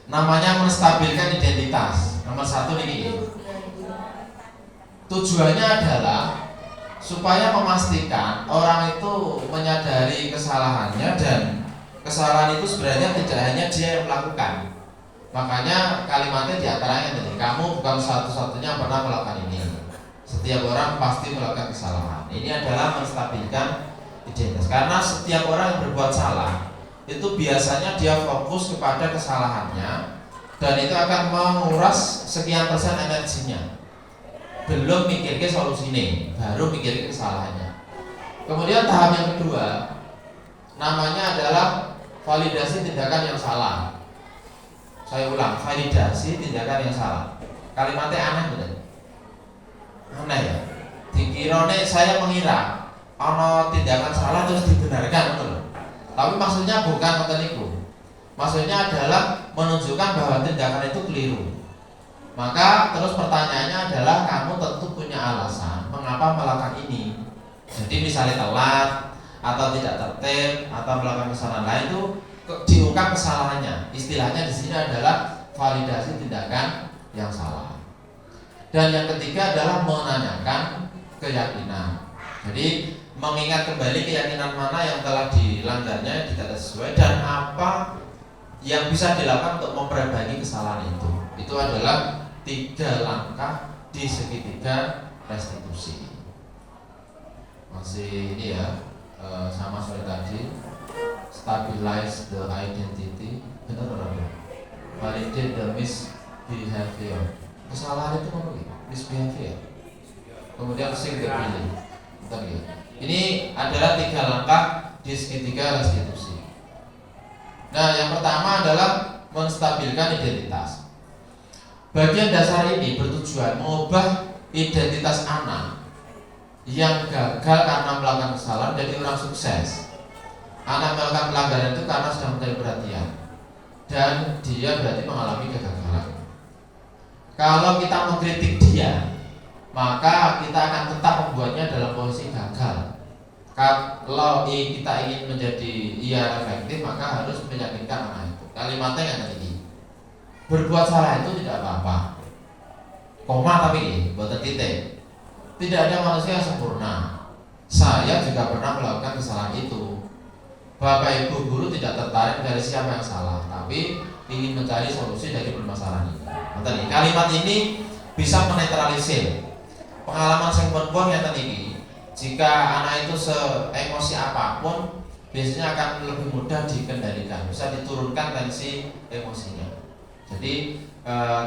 namanya menstabilkan identitas. Nomor satu ini tujuannya adalah supaya memastikan orang itu menyadari kesalahannya dan kesalahan itu sebenarnya tidak hanya dia yang melakukan. Makanya kalimatnya diantaranya tadi, kamu bukan satu-satunya yang pernah melakukan ini. Setiap orang pasti melakukan kesalahan. Ini adalah menstabilkan identitas. Karena setiap orang yang berbuat salah itu biasanya dia fokus kepada kesalahannya dan itu akan menguras sekian persen energinya. Belum mikir ke solusinya, baru mikir ke kesalahannya. Kemudian tahap yang kedua namanya adalah validasi tindakan yang salah. Saya ulang, validasi tindakan yang salah. Kalimatnya aneh betul. Aneh ya. Dikirone saya mengira ono tindakan salah terus dibenarkan betul. Tapi maksudnya bukan ngoten niku. Maksudnya adalah menunjukkan bahwa tindakan itu keliru. Maka terus pertanyaannya adalah kamu tentu punya alasan mengapa melakukan ini. Jadi misalnya telat atau tidak tertib atau melakukan kesalahan lain itu diungkap kesalahannya. Istilahnya di sini adalah validasi tindakan yang salah. Dan yang ketiga adalah menanyakan keyakinan. Jadi mengingat kembali keyakinan mana yang telah dilanggarnya tidak sesuai dan apa yang bisa dilakukan untuk memperbaiki kesalahan itu. Itu adalah 3 langkah di segitiga restitusi. Masih ini ya, sama seperti tadi, stabilize the identity, benar orang validate the misbehavior. Kesalahan itu apa gitu? Misbehavior. Kemudian sing the feeling. Ini adalah 3 langkah di segitiga restitusi. Nah, yang pertama adalah menstabilkan identitas. Bagian dasar ini bertujuan mengubah identitas anak yang gagal karena melakukan kesalahan jadi orang sukses. Anak melakukan pelanggaran itu karena sedang mencari perhatian dan dia berarti mengalami kegagalan. Kalau kita mengkritik dia, maka kita akan tetap membuatnya dalam posisi gagal. Kalau kita ingin menjadi efektif, maka harus meyakinkan anak itu. Kalimatnya yang tadi, berbuat salah itu tidak apa-apa, koma tapi buatan titik. Tidak ada manusia yang sempurna. Saya juga pernah melakukan kesalahan itu. Bapak ibu guru tidak tertarik dari siapa yang salah, tapi ingin mencari solusi dari permasalahan ini. Kalimat ini bisa menetralisir pengalaman yang perempuan yang tadi. Jika anak itu se-emosi apapun, biasanya akan lebih mudah dikendalikan, bisa diturunkan tensi emosinya. Jadi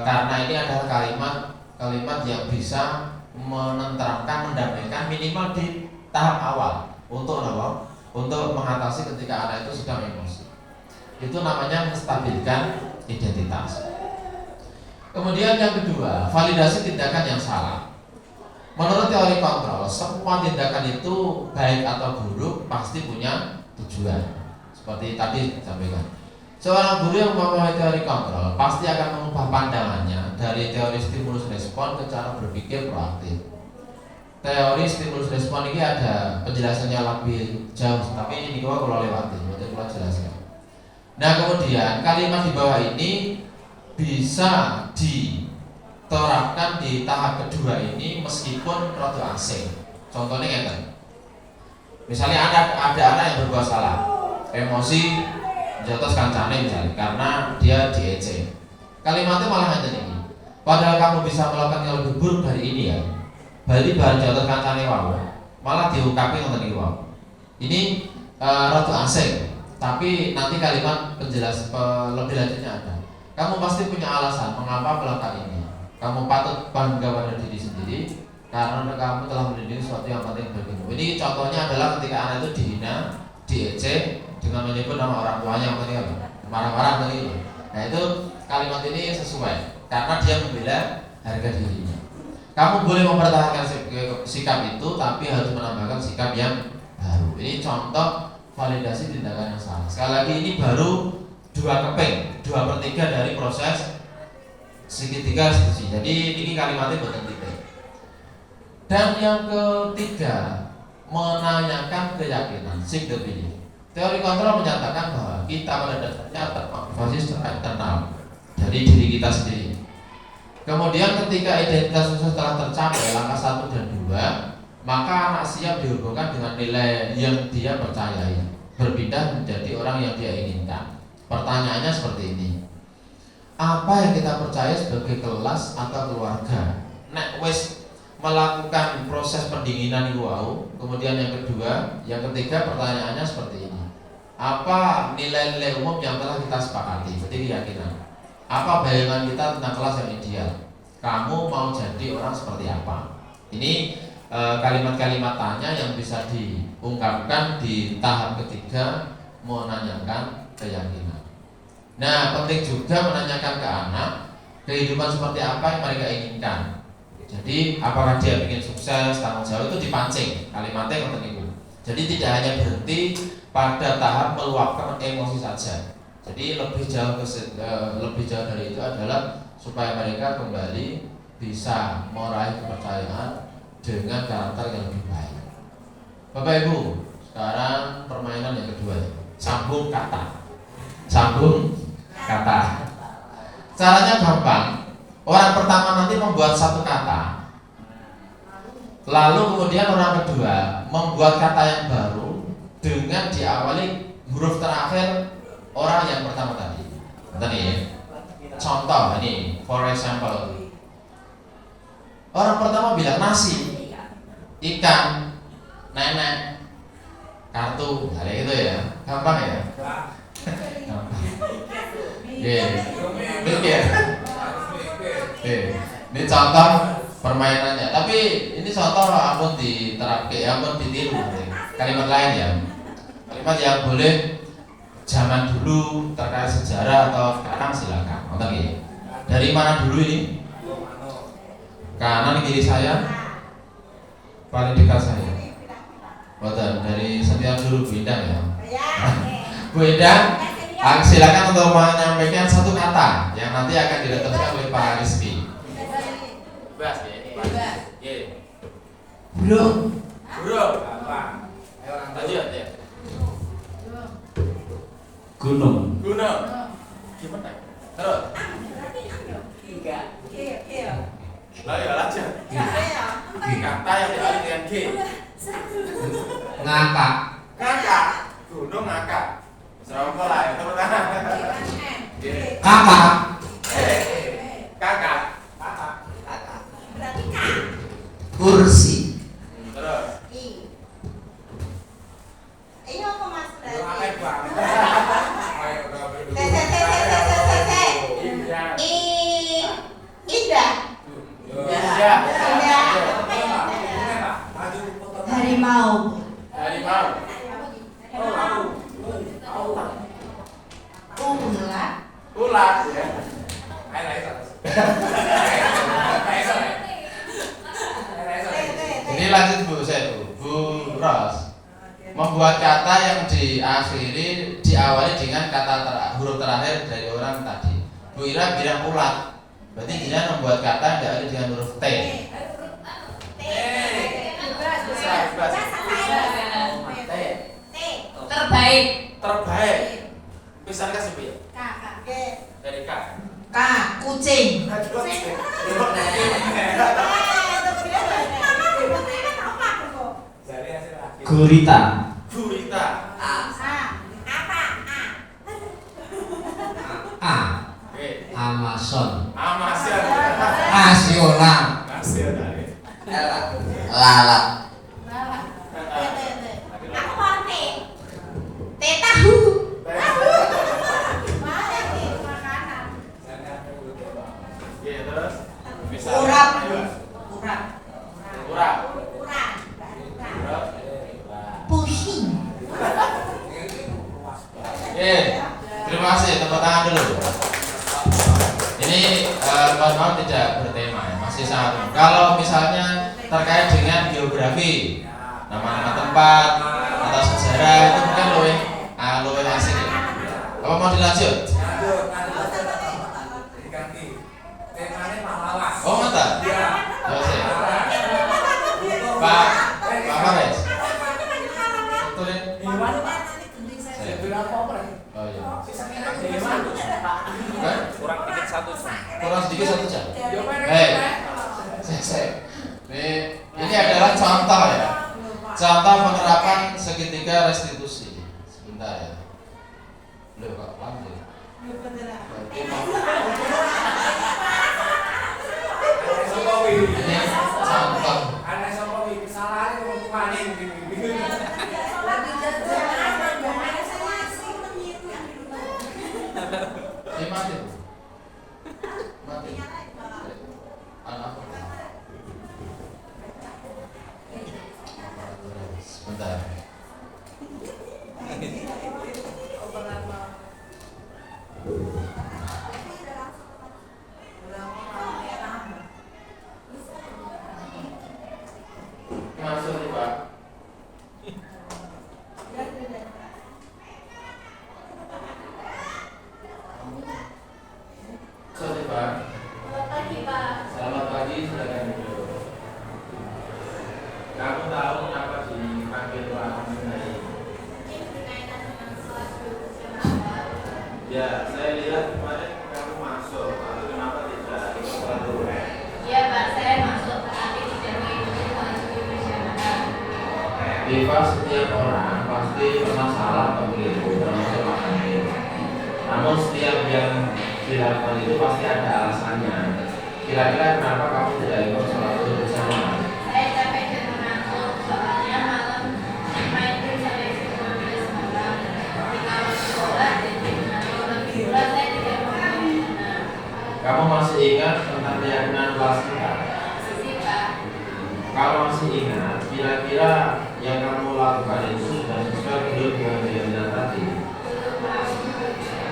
karena ini adalah kalimat yang bisa menenteramkan, mendamaikan minimal di tahap awal untuk apa? Untuk mengatasi ketika anak itu sedang emosi. Itu namanya menstabilkan identitas. Kemudian yang kedua, validasi tindakan yang salah. Menurut teori kontrol, semua tindakan itu baik atau buruk pasti punya tujuan. Seperti tadi disampaikan. Seorang guru yang memahami teori kontrol pasti akan mengubah pandangannya dari teori stimulus respon ke cara berpikir proaktif. Teori stimulus respon ini ada penjelasannya lebih jauh, tapi ini kalau lewati, nanti kalau jelaskan. Nah kemudian kalimat di bawah ini bisa diterapkan di tahap kedua ini meskipun rada asing. Contohnya ngeten. Misalnya ada anak yang berbuat salah, emosi jotos kancane misalnya karena dia diejek. Kalimatnya malah ngeten ini. Padahal kamu bisa melakukan yang lebih buruk dari ini ya. Berarti bahan jotos kancane wae. Malah diungkapin ngoten iki wae. Ini rada asing, tapi nanti kalimat penjelas lebih lanjutnya ada. Kamu pasti punya alasan mengapa melakukan ini. Kamu patut bangga pada diri sendiri karena kamu telah melindungi sesuatu yang penting bagimu. Ini contohnya adalah ketika anak itu dihina, diejek dengan menyebut nama orang tuanya yang tadi apa? Marah-marah tadi. Nah itu kalimat ini sesuai karena dia membela harga dirinya. Kamu boleh mempertahankan sikap itu, tapi harus menambahkan sikap yang baru. Ini contoh validasi tindakan yang salah. Sekali lagi ini baru 2/3 dari proses segitiga restitusi. Jadi ini kalimatnya buatan titik. Dan yang ketiga, menanyakan keyakinan, seek the belief. Teori kontrol menyatakan bahwa kita pada dasarnya termotivasi secara internal dari diri kita sendiri. Kemudian ketika identitas khusus telah tercapai langkah 1 dan 2, maka anak siap dihubungkan dengan nilai yang dia percayai, berpindah menjadi orang yang dia inginkan. Pertanyaannya seperti ini, apa yang kita percaya sebagai kelas atau keluarga? Nek wis melakukan proses pendinginan itu, kemudian yang ketiga pertanyaannya seperti ini, apa nilai-nilai umum yang telah kita sepakati? Berarti keyakinan. Apa bayangan kita tentang kelas yang ideal? Kamu mau jadi orang seperti apa? Ini kalimat-kalimat tanya yang bisa diungkapkan di tahap ketiga, menanyakan keyakinan. Nah, penting juga menanyakan ke anak kehidupan seperti apa yang mereka inginkan. Jadi apakah dia ingin sukses, tanggung jawab, itu dipancing kalimatnya yang penting. Jadi tidak hanya berhenti pada tahap meluapkan emosi saja. Jadi lebih jauh dari itu adalah supaya mereka kembali bisa meraih kepercayaan dengan karakter yang lebih baik. Bapak Ibu, sekarang permainan yang kedua, sambung kata. Sambung kata. Caranya gampang. Orang pertama nanti membuat satu kata, lalu kemudian orang kedua membuat kata yang baru dengan diawali huruf terakhir orang yang pertama tadi. Contoh ini, for example, orang pertama bilang nasi, ikan, nenek, kartu, ada gitu ya, gampang ya. Mikir. Ini contoh permainannya. Tapi ini contoh ampun diterapkan, ampun ditiru. Kalimat lain ya. Kalimat yang boleh zaman dulu terkait sejarah atau sekarang silakan. Dari mana dulu ini? Kanan kiri saya, paling dekat saya. Betul, dari setiap dulu Bu Endang ya. Bu Endang, silakan untuk menyampaikan satu kata yang nanti akan diletakkan oleh Pak Rizky. Burung. Lanjut ya. Gunung. Gimana? Terus. Lah ya lanjut. Kata yang diawali dengan G. Ngakak. Kakak. Gunung ngakak. Serapa lah ya teman-teman. Kakak. Kakak. Kursi. Terus. Harimau. Ulat ya. Ini lanjut Bu, saya Bu Ros. Membuat kata yang diawali dengan huruf terakhir dari orang tadi. Bu Ira bilang ulat. Berarti dia membuat kata yang diawali dengan huruf T. Terbaik. Bisa kasih Bu ya? Dari K. Kucing. Gurita. Amazon. Nasional. Lalat. Terus bisa Urap. Pusing. Terima kasih, tepuk tangan dulu. Ini kawan-kawan tidak bertema ya, masih sangat. Kalau misalnya terkait dengan geografi, nama-nama tempat atau sejarah itu mungkin lebih asik ya. Apa mau dilanjut? Oh mantap. Pak Fares. Tulis. Oh iya. Kurang dikit 1 kurang sedikit 1 jam. Ya, Ini adalah contoh ya. Contoh penerapan segitiga restitusi. Sebentar ya. Loh kok lanjut. Ini contoh. Ada sama kesalahan yang paling Ini mati. Mati. Anak. Sebentar. Masuk nih Pak. Sorry Pak. Selamat pagi, Pak. Selamat pagi, silakan duduk. Kamu tahu kenapa dipanggil Pak Amunai? Mungkin berkaitan dengan sholat berjamaah. Ya, saya lihat kemarin kamu masuk. Lalu kenapa tidak ikut sholat duha? Iya, Pak, saya masuk tetapi tidak mengikuti sholat berjamaah. Diva, setiap orang pasti pernah salah atau keliru termasuk makanya. Namun setiap yang dilakukan itu pasti ada alasannya. Kira-kira kenapa kamu tidak ikut sholat bersama? Saya capek dan mengantuk, soalnya malam main game sampai jam 12 malam. Ketika waktu sholat dan mengantuk lagi pula saya tidak mau ke sana. Kamu masih ingat tentang keyakinan kelas kita? Sisi, Pak. Kalau masih ingat, kira-kira yang kamu lakukan itu sudah sesuai belum dengan keyakinan tadi? Belum, Pak.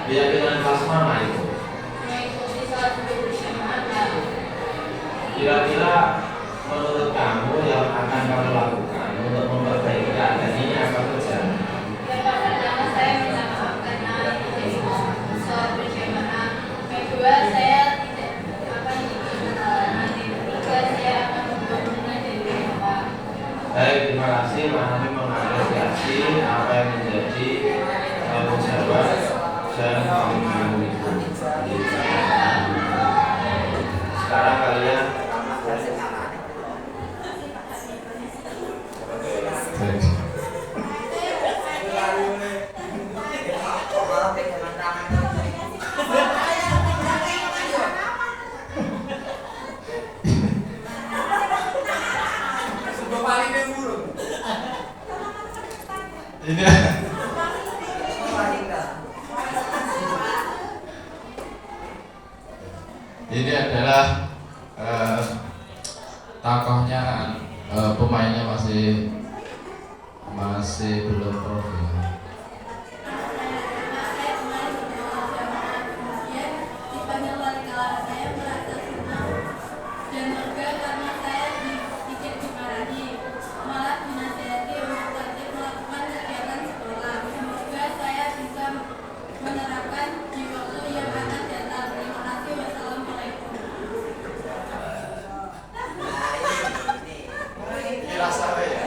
Keyakinan kelas mana itu? Mengikuti sholat berjamaah, Pak. Kira-kira menurut kamu yang akan kamu lakukan untuk memperbaiki keadaan ini apa saja? Yang pertama saya minta maaf karena tidak ikut sholat berjamaah. Kedua saya tidak akan ikut kesalahan. Ketiga saya akan membangunnya dari rumah. Baik, terima kasih. Mahami mengapresiasi apa yang menjadi tanggung jawab dan komitmen ibu. Sekarang kalian Sudah paling dulu. ini ini adalah tokohnya, pemainnya masih belum profil. Saya kemarin berjalan kemudian dipanggil wali kelas. Saya merasa senang dan lega karena saya tidak dimarahi, malah dinasihati untuk tertib melakukan kegiatan sekolah. Semoga saya bisa menerapkan di waktu yang akan datang. Terima kasih. Wassalamualaikum. Dirasa ya.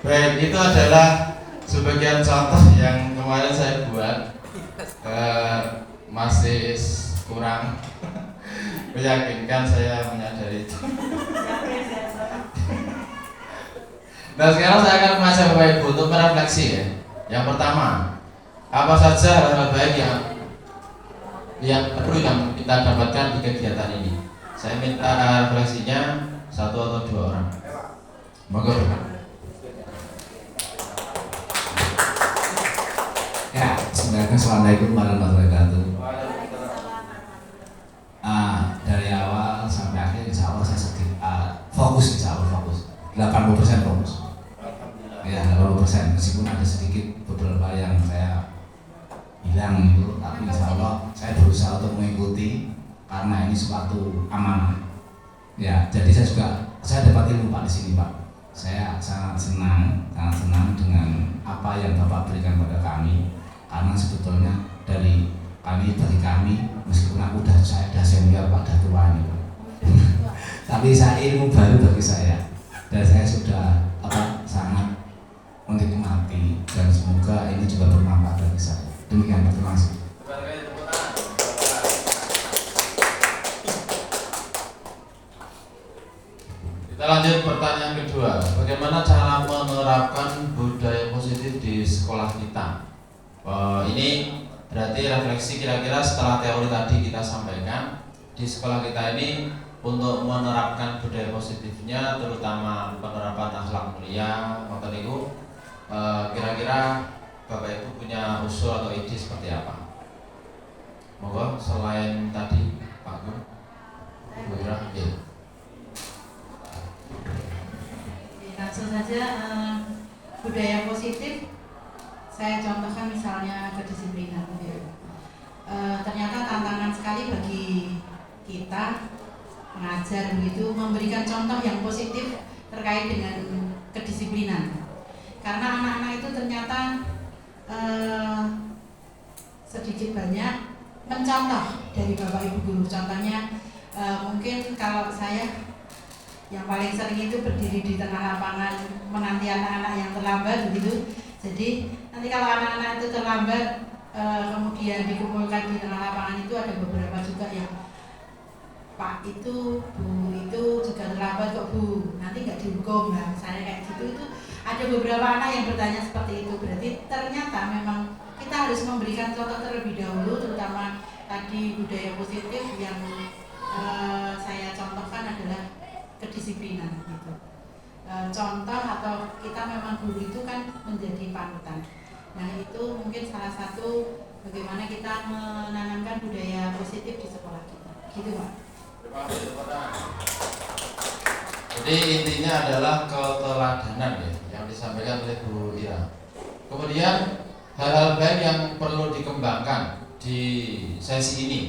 Baik, itu adalah sebagian contoh yang kemarin saya buat. Masih kurang meyakinkan, saya menyadari itu. Nah, sekarang saya akan mengajak Bapak Ibu untuk merefleksi ya. Yang pertama, apa saja hal-hal baik yang perlu yang kita dapatkan di kegiatan ini. Saya minta refleksinya 1 atau 2 orang. Monggo. Ya, sebenarnya assalamualaikum warahmatullahi wabarakatuh. Dari awal sampai akhir insya Allah saya sedikit fokus, insya Allah fokus 80% fokus. Ya 80%, meskipun ada sedikit beberapa yang saya hilang itu, tapi insya Allah saya berusaha untuk mengikuti karena ini suatu amanah. Ya, jadi saya dapat ilmu Pak di sini Pak. Saya sangat senang dengan apa yang Bapak berikan pada kami, karena sebetulnya dari bagi kami meskipun saya sudah senior Pak, sudah tua ini Pak. Tapi saya ilmu baru bagi saya dan saya sudah sangat Demikian, terima kasih. Kita lanjut pertanyaan kedua. Bagaimana cara menerapkan budaya positif di sekolah kita? Ini berarti refleksi kira-kira setelah teori tadi kita sampaikan di sekolah kita ini untuk menerapkan budaya positifnya, terutama penerapan akhlak mulia, maka itu kira-kira Bapak Ibu punya usul atau ide seperti apa? Monggo selain tadi Pak Gun, Bu Ira, ya. Langsung saja budaya positif saya contohkan misalnya kedisiplinan. Ternyata tantangan sekali bagi kita mengajar begitu memberikan contoh yang positif terkait dengan kedisiplinan. Karena anak-anak itu ternyata sedikit banyak mencontoh dari Bapak Ibu guru. Contohnya mungkin kalau saya yang paling sering itu berdiri di tengah lapangan menanti anak-anak yang terlambat begitu. Jadi nanti kalau anak-anak itu terlambat kemudian dikumpulkan di tengah lapangan itu ada beberapa juga yang Pak itu, Bu itu juga terlambat kok Bu, nanti nggak dihukum lah misalnya kayak gitu. Itu ada beberapa anak yang bertanya seperti itu. Berarti ternyata memang kita harus memberikan contoh terlebih dahulu, terutama tadi budaya positif yang saya contohkan adalah kedisiplinan gitu. Contoh atau kita memang guru itu kan menjadi panutan. Nah itu mungkin salah satu bagaimana kita menanamkan budaya positif di sekolah kita. Gitu Pak. Terima kasih Pak. Jadi intinya adalah keteladanan ya yang disampaikan oleh Bu Ira. Kemudian hal-hal baik yang perlu dikembangkan di sesi ini.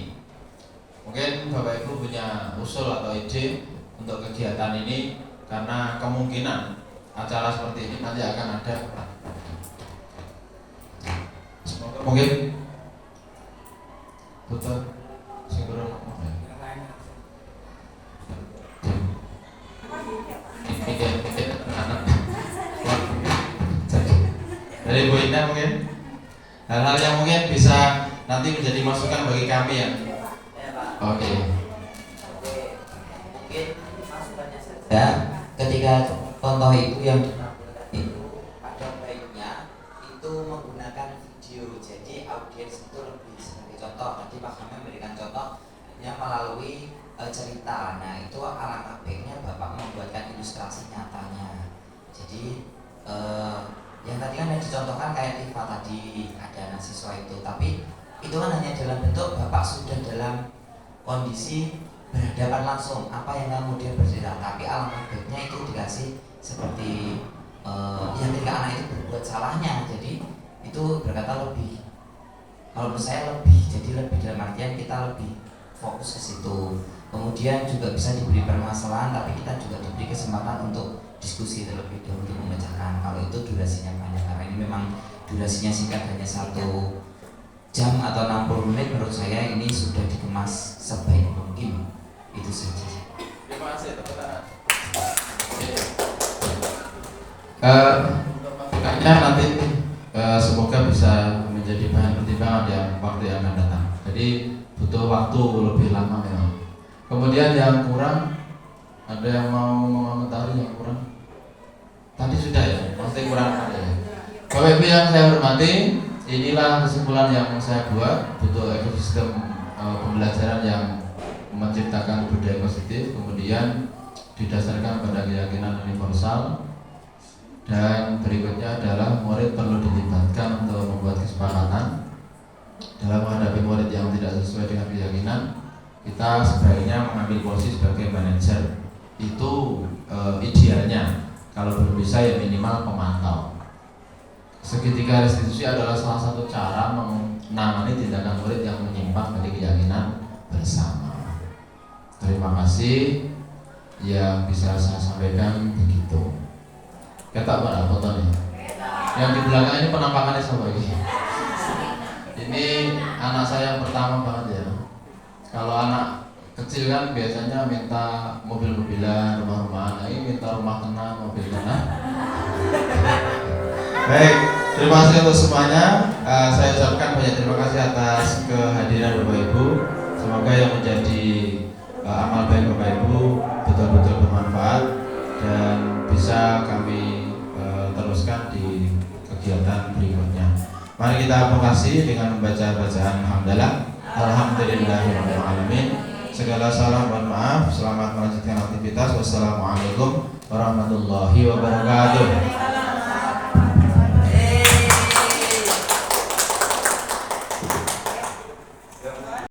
Mungkin Bapak Ibu punya usul atau ide untuk kegiatan ini, karena kemungkinan acara seperti ini nanti akan ada. Semoga mungkin betul segera dari Bu Indah mungkin hal-hal yang mungkin bisa nanti menjadi masukan bagi kami ya. Oke. Ya, ketika contoh itu yang itu ada baiknya itu menggunakan video, jadi audiens itu lebih sebagai contoh. Tadi Pak Hamid memberikan contohnya melalui cerita. Nah itu alangkah baiknya Bapak membuatkan ilustrasi nyatanya. Jadi yang tadi kan yang dicontohkan kayak Tifa tadi ada anak siswa itu, tapi itu kan hanya dalam bentuk Bapak sudah dalam kondisi berhadapan langsung apa yang kemudian bercerita, tapi alangkah baiknya itu dikasih seperti yang ketika anak itu berbuat salahnya, jadi itu berkata lebih, kalau menurut saya lebih, jadi lebih dalam artian kita lebih fokus ke situ. Kemudian juga bisa diberi permasalahan, tapi kita juga diberi kesempatan untuk diskusi terlebih dahulu untuk memecahkan. Kalau itu durasinya panjang, karena ini memang durasinya singkat, hanya 1 jam atau 60 menit. Menurut saya ini sudah dikemas sebaik mungkin. Itu saja. Terima kasih teman-teman. Makanya nanti semoga bisa menjadi bahan pertimbangan yang waktu yang akan datang. Jadi butuh waktu lebih lama memang. Kemudian yang kurang, ada yang mau mengomentari yang kurang? Tadi sudah ya, pasti kurang ada ya. Bapak Ibu yang saya hormati, inilah kesimpulan yang saya buat. Butuh ekosistem pembelajaran yang menciptakan budaya positif, kemudian didasarkan pada keyakinan universal, dan berikutnya adalah murid perlu dilibatkan untuk membuat kesepakatan dalam menghadapi murid yang tidak sesuai dengan keyakinan. Kita sebaiknya mengambil posisi sebagai manajer. Itu idealnya. Kalau belum bisa ya minimal pemantau. Segitiga restitusi adalah salah satu cara menangani tindakan murid yang menyimpang dari keyakinan bersama. Terima kasih yang bisa saya sampaikan begitu. Kata mana fotonya? Yang di belakang ini penampakannya sama ini. Ini anak saya yang pertama banget ya. Kalau anak kecil kan biasanya minta mobil-mobilan, rumah-rumahan. Ini minta rumah kena, mobil kena. Baik. Terima kasih untuk semuanya. Saya ucapkan banyak terima kasih atas kehadiran Bapak Ibu. Semoga yang menjadi amal baik Bapak Ibu betul-betul bermanfaat dan bisa kami teruskan di kegiatan berikutnya. Mari kita terima dengan membaca bacaan hamdalah. Alhamdulillahirrahmanirrahim. Segala salam dan maaf. Selamat melanjutkan aktivitas. Wassalamualaikum warahmatullahi wabarakatuh.